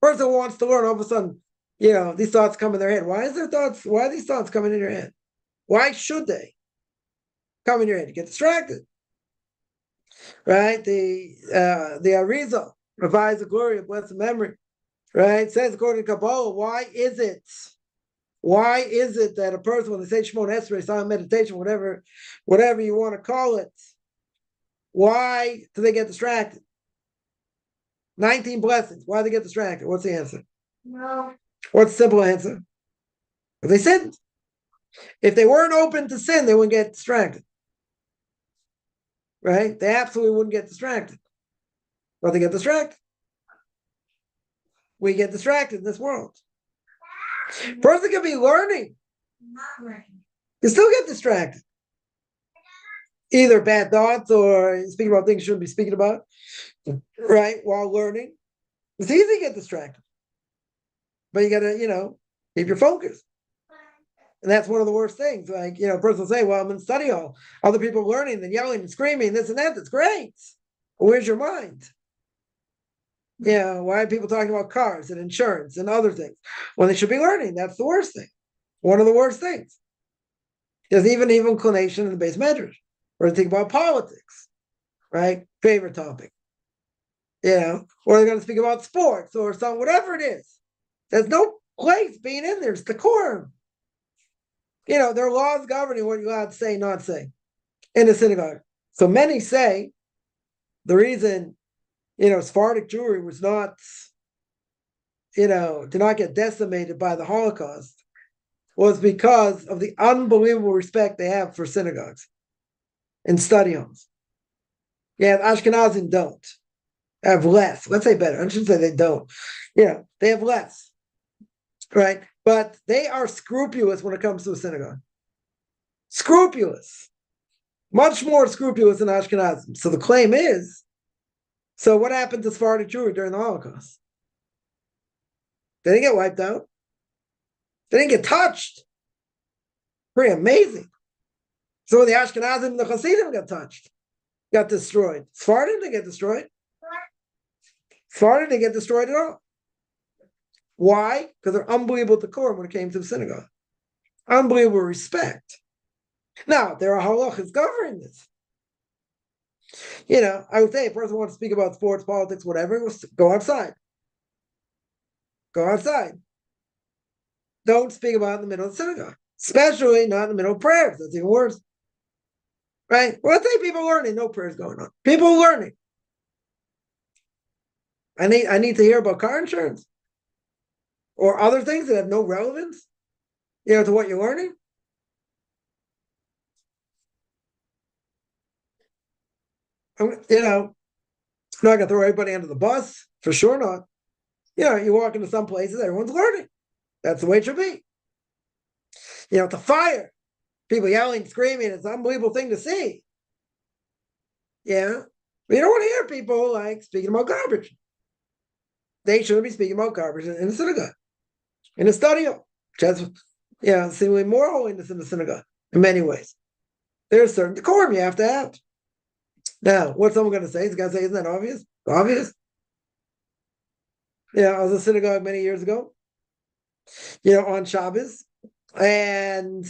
Person wants to learn, all of a sudden, these thoughts come in their head. Why are these thoughts coming in your head? Why should they come in your head? You get distracted, right? The Arizal, Revised the Glory of Blessed Memory, right? Says according to Kabbalah, why is it that a person, when they say Shemona Esrei, silent meditation, whatever you want to call it, why do they get distracted? 19 blessings. Why do they get distracted? What's the answer? No. What's the simple answer? They sinned. If they weren't open to sin, they wouldn't get distracted. Right? They absolutely wouldn't get distracted. But they get distracted. We get distracted in this world. Person can be learning. Not learning. You still get distracted. Either bad thoughts or speaking about things you shouldn't be speaking about, right? While learning. It's easy to get distracted. But you got to, keep your focus. And that's one of the worst things. Like, a person will say, well, I'm in study hall. Other people are learning and yelling and screaming, this and that. That's great. Where's your mind? Why are people talking about cars and insurance and other things when they should be learning? That's the worst thing. One of the worst things. There's even evil inclination in the base measures. Or to think about politics, right? Favorite topic. Or they're going to speak about sports or something, whatever it is. There's no place being in there. It's decorum. There are laws governing what you're allowed to say, not say in the synagogue. So many say the reason, Sephardic Jewry was not, did not get decimated by the Holocaust was because of the unbelievable respect they have for synagogues and study halls. Ashkenazim don't. Have less. Let's say better. I shouldn't say they don't. They have less. Right? But they are scrupulous when it comes to a synagogue. Scrupulous. Much more scrupulous than Ashkenazim. So the claim is, so what happened to Sephardic Jewry during the Holocaust? They didn't get wiped out. They didn't get touched. Pretty amazing. So the Ashkenazim and the Hasidim got touched. Got destroyed. Sephardim didn't get destroyed. Sephardim didn't get destroyed at all. Why? Because they're unbelievable decorum when it came to the synagogue. Unbelievable respect. Now, there are halachas governing this. I would say if a person wants to speak about sports, politics, whatever, go outside. Go outside. Don't speak about it in the middle of the synagogue. Especially not in the middle of prayers. That's even worse. Right? Well, let's say people learning, no prayers going on. People learning. I need to hear about car insurance or other things that have no relevance, to what you're learning. Not gonna throw everybody under the bus, for sure not. You walk into some places, everyone's learning. That's the way it should be. The fire, people yelling, screaming, it's an unbelievable thing to see. But you don't want to hear people like speaking about garbage. They shouldn't be speaking about garbage in the synagogue, in a study hall. Just, seemingly more holiness in the synagogue in many ways. There's certain decorum you have to have. Now, what's someone going to say? He's going to say, isn't that obvious? Obvious. I was in a synagogue many years ago, on Shabbos, and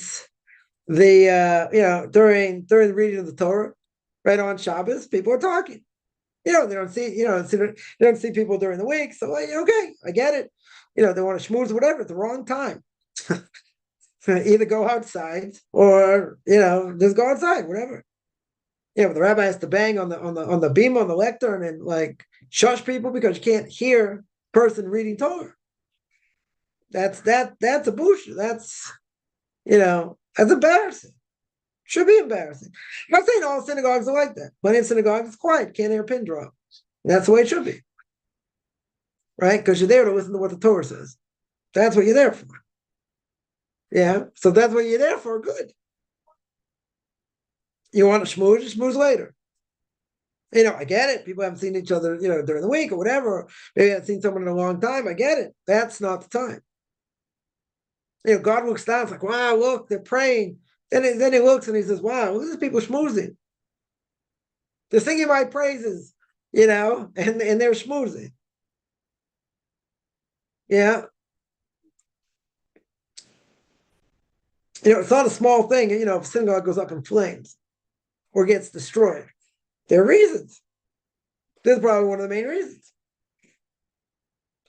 during the reading of the Torah, right on Shabbos, people are talking. They don't see people during the week. So okay, I get it. They want to schmooze, whatever, at the wrong time. Either go outside or just go outside, whatever. But the rabbi has to bang on the beam on the lectern and like shush people because you can't hear person reading Torah. That's a bush. That's embarrassing. Should be embarrassing. I'm not saying all synagogues are like that. Plenty of synagogues, it's quiet, can't hear a pin drop. That's the way it should be. Right? Because you're there to listen to what the Torah says. That's what you're there for. Yeah. So that's what you're there for. Good. You want to schmooze later. I get it. People haven't seen each other, during the week or whatever. Maybe haven't seen someone in a long time. I get it. That's not the time. God looks down. It's like, wow, look, they're praying. Then he looks and he says, wow, look at these people schmoozing. They're singing my praises, and they're schmoozing. Yeah. It's not a small thing, if a synagogue goes up in flames or gets destroyed. There are reasons. This is probably one of the main reasons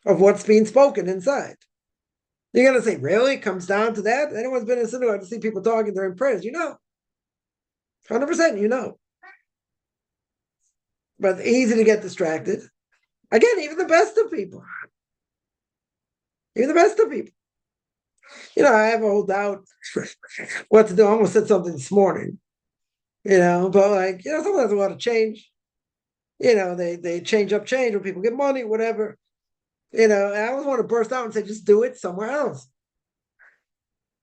of what's being spoken inside. You're going to say, really? It comes down to that? Anyone's been in a synagogue to see people talking during prayers, 100%, But it's easy to get distracted. Again, even the best of people. I have a whole doubt what to do. I almost said something this morning, but someone has a lot of change. They change when people get money, whatever. And I always want to burst out and say, just do it somewhere else.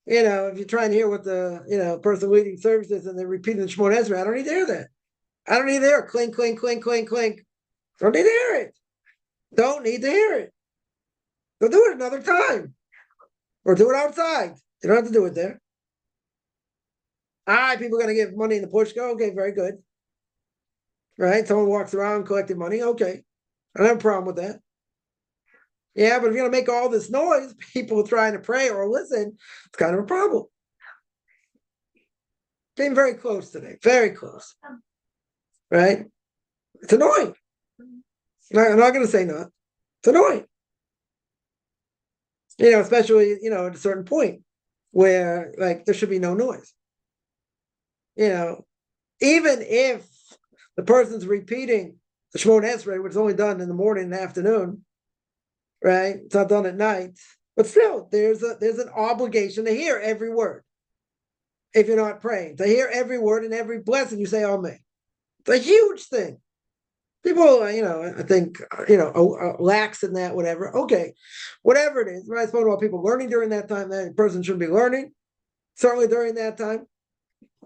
If you're trying to hear what the person leading services and they're repeating the Shemona Esrei, I don't need to hear that. I don't need to hear it. Clink, clink, clink, clink, clink. Don't need to hear it. Don't need to hear it. Go do it another time. Or do it outside. You don't have to do it there. People are going to give money in the pushka. Okay, very good. Right? Someone walks around collecting money. Okay. I don't have a problem with that. Yeah, but if you're going to make all this noise, people trying to pray or listen, it's kind of a problem. Came very close today. Very close. Right? It's annoying. I'm not going to say not. It's annoying. Especially, at a certain point where there should be no noise. Even if the person's repeating the Shemona Esrei, which is only done in the morning and afternoon, right? It's not done at night. But still, there's an obligation to hear every word. If you're not praying, to hear every word and every blessing, you say Amen. It's a huge thing. People, I think, lax in that, whatever. Okay, whatever it is. When I spoke about people learning during that time, that person shouldn't be learning, certainly during that time.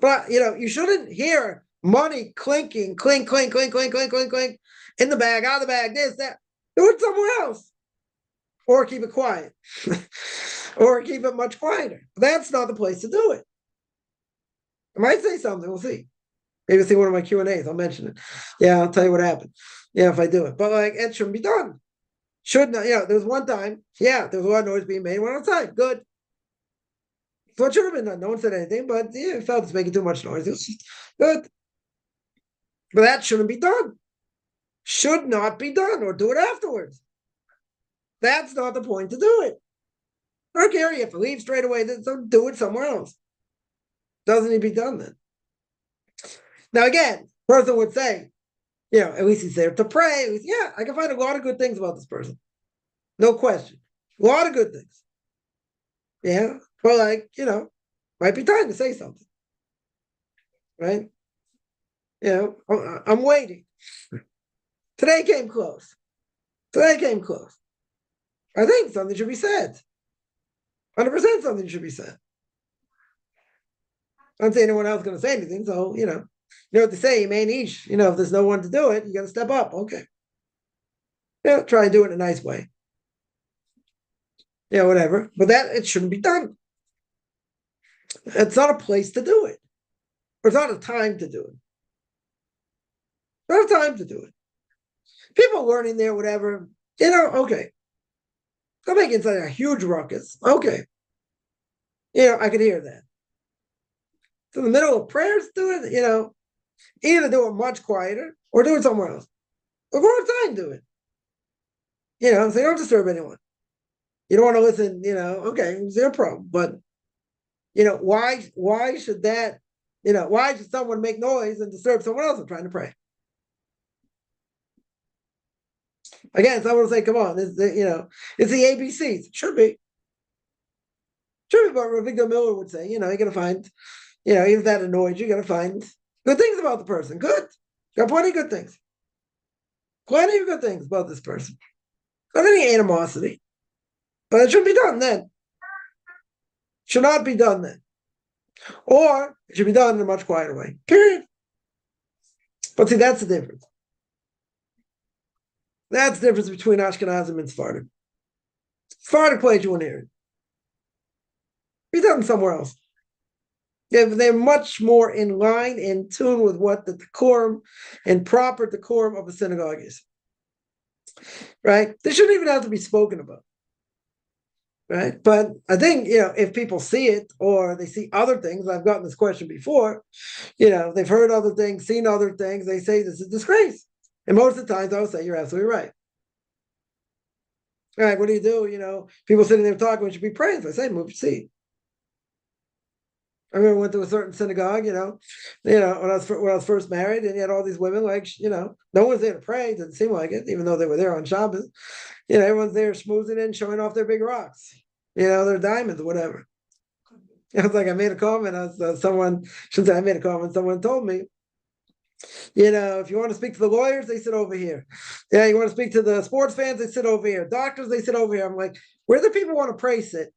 But, you shouldn't hear money clinking, clink, clink, clink, clink, clink, clink, clink, in the bag, out of the bag, this, that. Do it somewhere else. Or keep it quiet. Or keep it much quieter. That's not the place to do it. I might say something, we'll see. Maybe see one of my Q&As, I'll mention it. Yeah, I'll tell you what happened. Yeah, if I do it. But it shouldn't be done. Shouldn't, there was one time, there was a lot of noise being made, went outside, good. So it should have been done. No one said anything, but it felt it's making too much noise. It was good. But that shouldn't be done. Should not be done, or do it afterwards. That's not the point to do it. I don't care, you have to leave straight away, so do it somewhere else. Doesn't need to be done then. Now again, person would say, at least he's there to pray. I can find a lot of good things about this person. No question. A lot of good things. Yeah. But might be time to say something. Right? I'm waiting. Today came close. I think something should be said. 100% something should be said. I don't say anyone else is going to say anything, so, you know what they say, main ish, if there's no one to do it, you got to step up. Okay. Try and do it in a nice way. Whatever. But it shouldn't be done. It's not a place to do it. Or it's not a time to do it. Not a time to do it. People learning there, whatever, okay. They're making such a huge ruckus. Okay. I could hear that. So in the middle of prayers, do it, either do it much quieter or do it somewhere else. Or go outside and do it. So you don't disturb anyone. You don't want to listen, okay, it's their problem. But why should that, why should someone make noise and disturb someone else trying to pray? Again, someone will say, come on, it's the ABCs. It should be. Should be, but Victor Miller would say, you're gonna find, even if that annoys you, you're gonna find good things about the person. Good. Got plenty of good things. Plenty of good things about this person. Not any animosity. But it shouldn't be done then. Should not be done then. Or it should be done in a much quieter way. Period. But see, that's the difference. That's the difference between Ashkenazim and Sephardim. Sephardic place, you won't hear it. Be done somewhere else. They're much more in line, in tune with what the decorum and proper decorum of a synagogue is. Right? They shouldn't even have to be spoken about. Right? But I think, if people see it or they see other things, I've gotten this question before, they've heard other things, seen other things, they say this is a disgrace. And most of the times I will say, you're absolutely right. All right, what do you do? People sitting there talking, we should be praying. So I say, move your seat. I remember I went to a certain synagogue, when I was first married, and you had all these women, no one was there to pray. It didn't seem like it, even though they were there on Shabbos. Everyone's there schmoozing and showing off their big rocks, their diamonds or whatever. It was like I made a comment. Someone told me, if you want to speak to the lawyers, they sit over here. Yeah, you want to speak to the sports fans, they sit over here. Doctors, they sit over here. I'm like, where do people want to pray sit?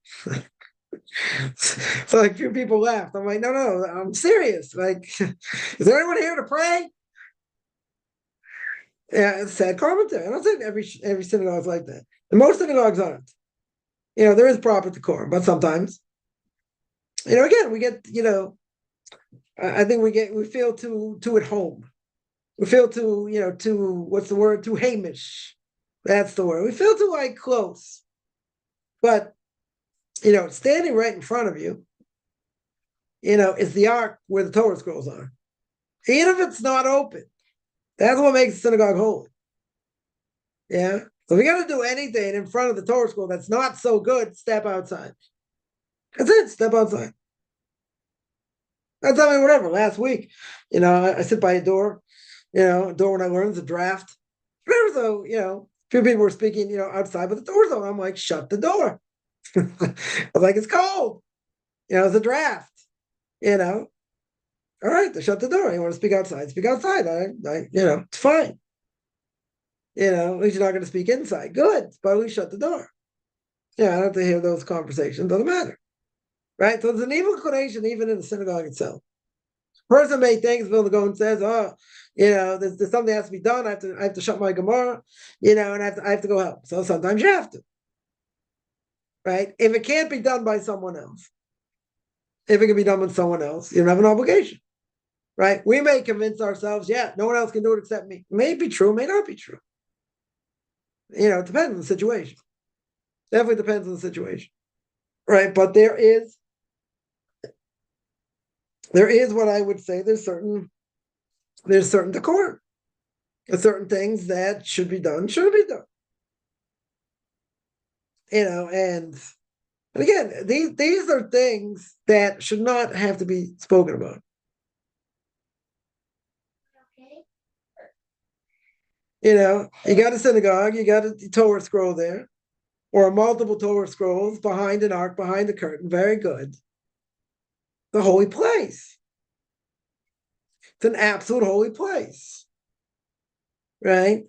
So a few people laughed. I'm like, no, I'm serious. Like, is there anyone here to pray? Yeah, it's sad commentary. I don't think every synagogue is like that. And most synagogues aren't. There is proper decorum, but sometimes, again, we get, I think we feel too at home. We feel too what's the word? Too Hamish. That's the word. We feel too close. But standing right in front of you, is the ark where the Torah scrolls are. Even if it's not open, that's what makes the synagogue holy. Yeah. So if you're going to do anything in front of the Torah scroll that's not so good, step outside. That's it. Step outside. That's whatever. Last week, I sit by a door, a door when I learned the draft. Whatever. So, a few people were speaking, outside, but the door's open. I'm like, shut the door. I was like, it's cold. It's a draft. All right, they shut the door. You want to speak outside? Speak outside. It's fine. At least you're not going to speak inside. Good, but at least shut the door. I don't have to hear those conversations. Doesn't matter. Right? So there's an evil inclination even in the synagogue itself. Person may think, Bill go and says, there's something that has to be done. I have to shut my Gemara, and I have to go help. So sometimes you have to. Right? If it can't be done by someone else, if it can be done with someone else, you don't have an obligation. Right? We may convince ourselves, no one else can do it except me. It may be true, may not be true. It depends on the situation. Definitely depends on the situation. Right? But there is what I would say, there's certain decorum. There's certain things that should be done, shouldn't be done. And again, these are things that should not have to be spoken about. You got a synagogue, you got a Torah scroll there, or multiple Torah scrolls behind an ark, behind the curtain. Very good. The holy place. It's an absolute holy place. Right?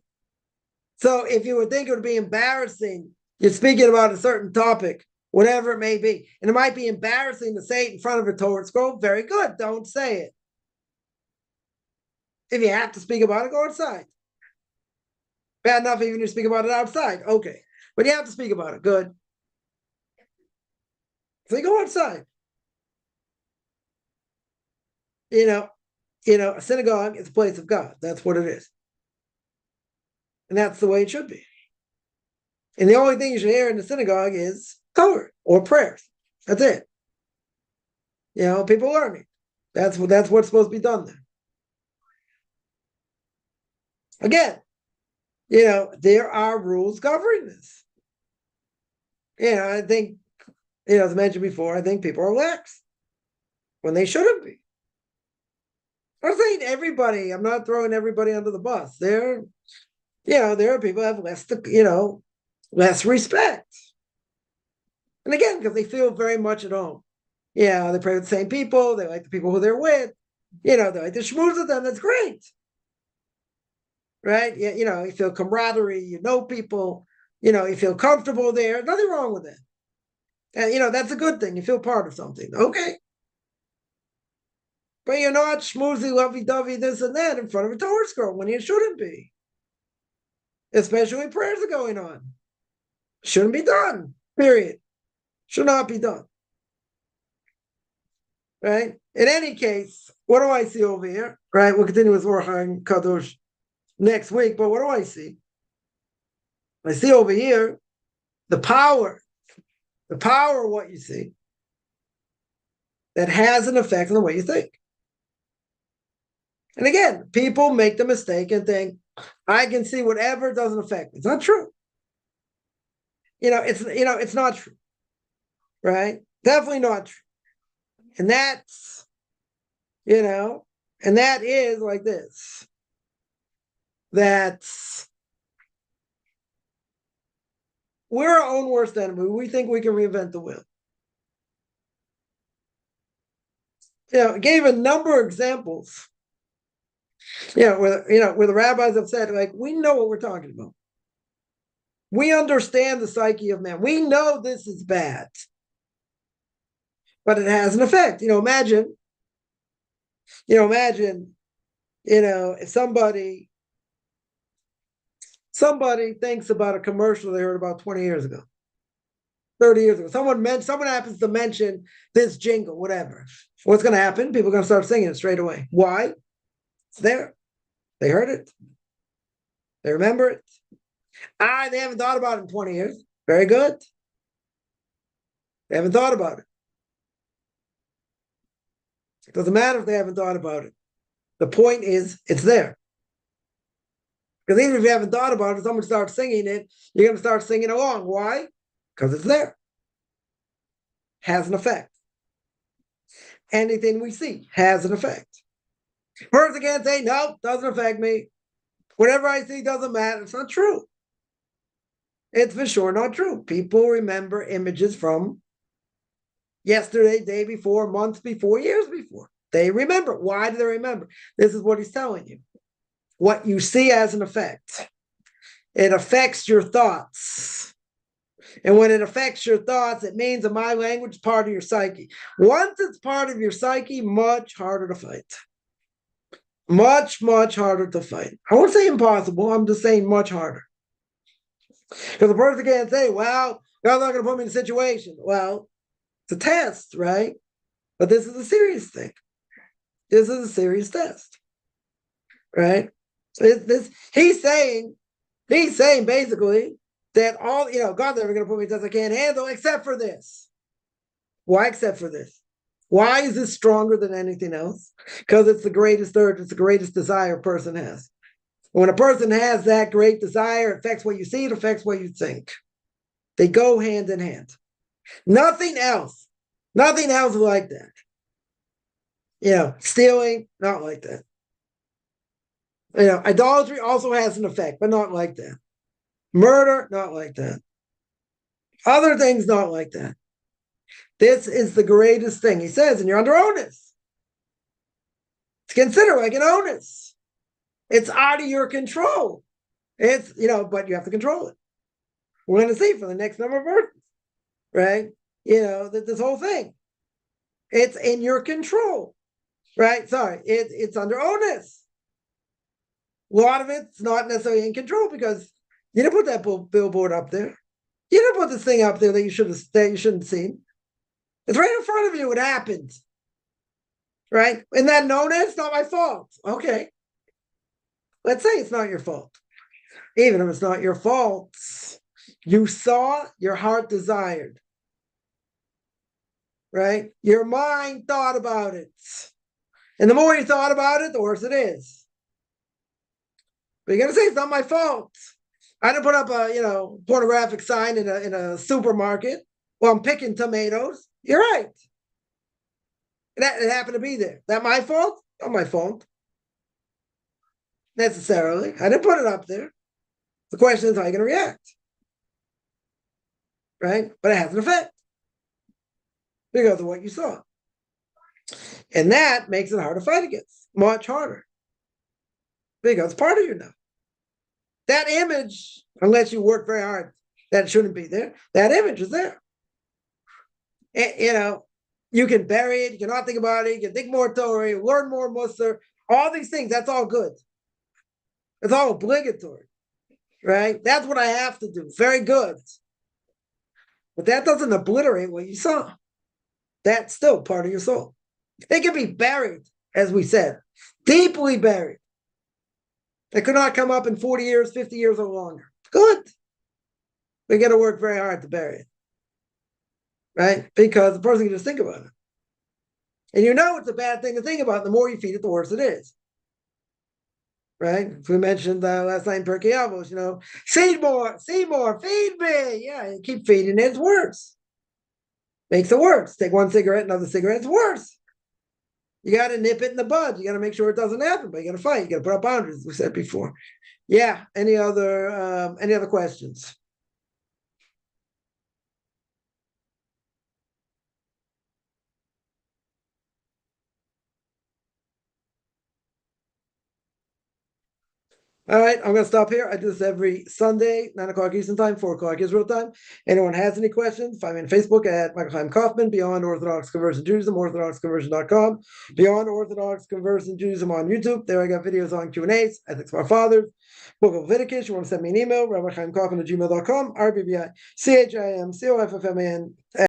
So if you would think it would be embarrassing, you're speaking about a certain topic, whatever it may be, and it might be embarrassing to say it in front of a Torah scroll, very good. Don't say it. If you have to speak about it, go outside. Bad enough even if you speak about it outside. Okay. But you have to speak about it. Good. So you go outside. A synagogue is a place of God. That's what it is. And that's the way it should be. And the only thing you should hear in the synagogue is Torah or prayers. That's it. People learning. That's what's supposed to be done there. Again, there are rules governing this. I think, as I mentioned before, I think people are lax when they shouldn't be. I'm saying everybody. I'm not throwing everybody under the bus. There are people who have less respect. And again, because they feel very much at home. They pray with the same people. They like the people who they're with. They like to schmooze with them. That's great. Right? You feel camaraderie. You know people. You feel comfortable there. Nothing wrong with that. And, that's a good thing. You feel part of something. Okay. But you're not schmoozy, lovey-dovey, this and that in front of a Torah scroll when you shouldn't be. Especially when prayers are going on. Shouldn't be done. Period. Should not be done. Right? In any case, what do I see over here? Right? We'll continue with Orach Kadosh next week, but what do I see? I see over here the power of what you see that has an effect on the way you think. And again, people make the mistake and think, I can see whatever doesn't affect me. It's not true. It's not true. Right? Definitely not true. And that's, and that is like this. That's, we're our own worst enemy. We think we can reinvent the wheel. Gave a number of examples. Where the rabbis have said, like, we know what we're talking about. We understand the psyche of man. We know this is bad. But it has an effect. Imagine, if somebody thinks about a commercial they heard about 20 years ago, 30 years ago. Someone happens to mention this jingle, whatever. What's going to happen? People are going to start singing it straight away. Why? It's there. They heard it. They remember it. They haven't thought about it in 20 years. Very good. They haven't thought about it. It doesn't matter if they haven't thought about it. The point is, it's there. Because even if you haven't thought about it, someone starts singing it, you're going to start singing along. Why? Because it's there. Has an effect. Anything we see has an effect. Person can't say, no, doesn't affect me. Whatever I see doesn't matter. It's not true. It's for sure not true. People remember images from yesterday, day before, months before, years before. They remember. Why do they remember? This is what he's telling you. What you see has an effect. It affects your thoughts. And when it affects your thoughts, it means, in my language, part of your psyche. Once it's part of your psyche, much harder to fight. Much, much harder to fight. I won't say impossible. I'm just saying much harder. Because the person can't say, well, God's not going to put me in a situation. Well, it's a test, right? But this is a serious thing. This is a serious test. Right? He's saying basically that God's never going to put me in a test I can't handle except for this. Why except for this? Why is this stronger than anything else? Because it's the greatest urge, it's the greatest desire a person has. When a person has that great desire, it affects what you see, it affects what you think. They go hand in hand. Nothing else like that. Stealing, not like that. Idolatry also has an effect, but not like that. Murder, not like that. Other things, not like that. This is the greatest thing. He says, and you're under onus. It's considered like an onus. It's out of your control. It's, but you have to control it. We're going to see for the next number of verses, right? This whole thing. It's in your control, right? Sorry, it's under onus. A lot of it's not necessarily in control because you didn't put that billboard up there. You didn't put this thing up there that you shouldn't have seen. It's right in front of you. It happened, right? And that known it's not my fault. Okay. Let's say it's not your fault. Even if it's not your fault, you saw, your heart desired, right? Your mind thought about it. And the more you thought about it, the worse it is. But you're gonna say it's not my fault. I didn't put up a pornographic sign in a supermarket while I'm picking tomatoes. You're right. That it happened to be there. That my fault? Not my fault. Necessarily. I didn't put it up there. The question is how you're gonna react. Right? But it has an effect. Because of what you saw. And that makes it hard to fight against. Much harder. Because it's part of you now. That image, unless you work very hard, that shouldn't be there. That image is there. And, you can bury it, you cannot think about it, you can think more Torah, learn more Musar, all these things, that's all good. It's all obligatory, right? That's what I have to do. Very good. But that doesn't obliterate what you saw. That's still part of your soul. It can be buried, as we said, deeply buried. It could not come up in 40 years, 50 years or longer. Good. We got to work very hard to bury it. Right? Because the person can just think about it. And it's a bad thing to think about. The more you feed it, the worse it is. Right? As we mentioned last night in Pirkei Avos, feed more, feed me. Yeah, you keep feeding it, it's worse. Makes it worse. Take one cigarette, another cigarette, it's worse. You got to nip it in the bud. You got to make sure it doesn't happen, but you got to fight. You got to put up boundaries, as we said before. Yeah. Any other questions? All right, I'm going to stop here. I do this every Sunday, 9 o'clock Eastern Time, 4 o'clock Israel time. Anyone has any questions, find me on Facebook at Michael Chaim Kaufman, Beyond Orthodox Conversion Judaism, orthodoxconversion.com, Beyond Orthodox Conversion Judaism on YouTube. There I got videos on Q&As, ethics of our fathers, Book of Leviticus. You want to send me an email, rabbichaimkaufman@gmail.com, RBBICHIMCOFFMAN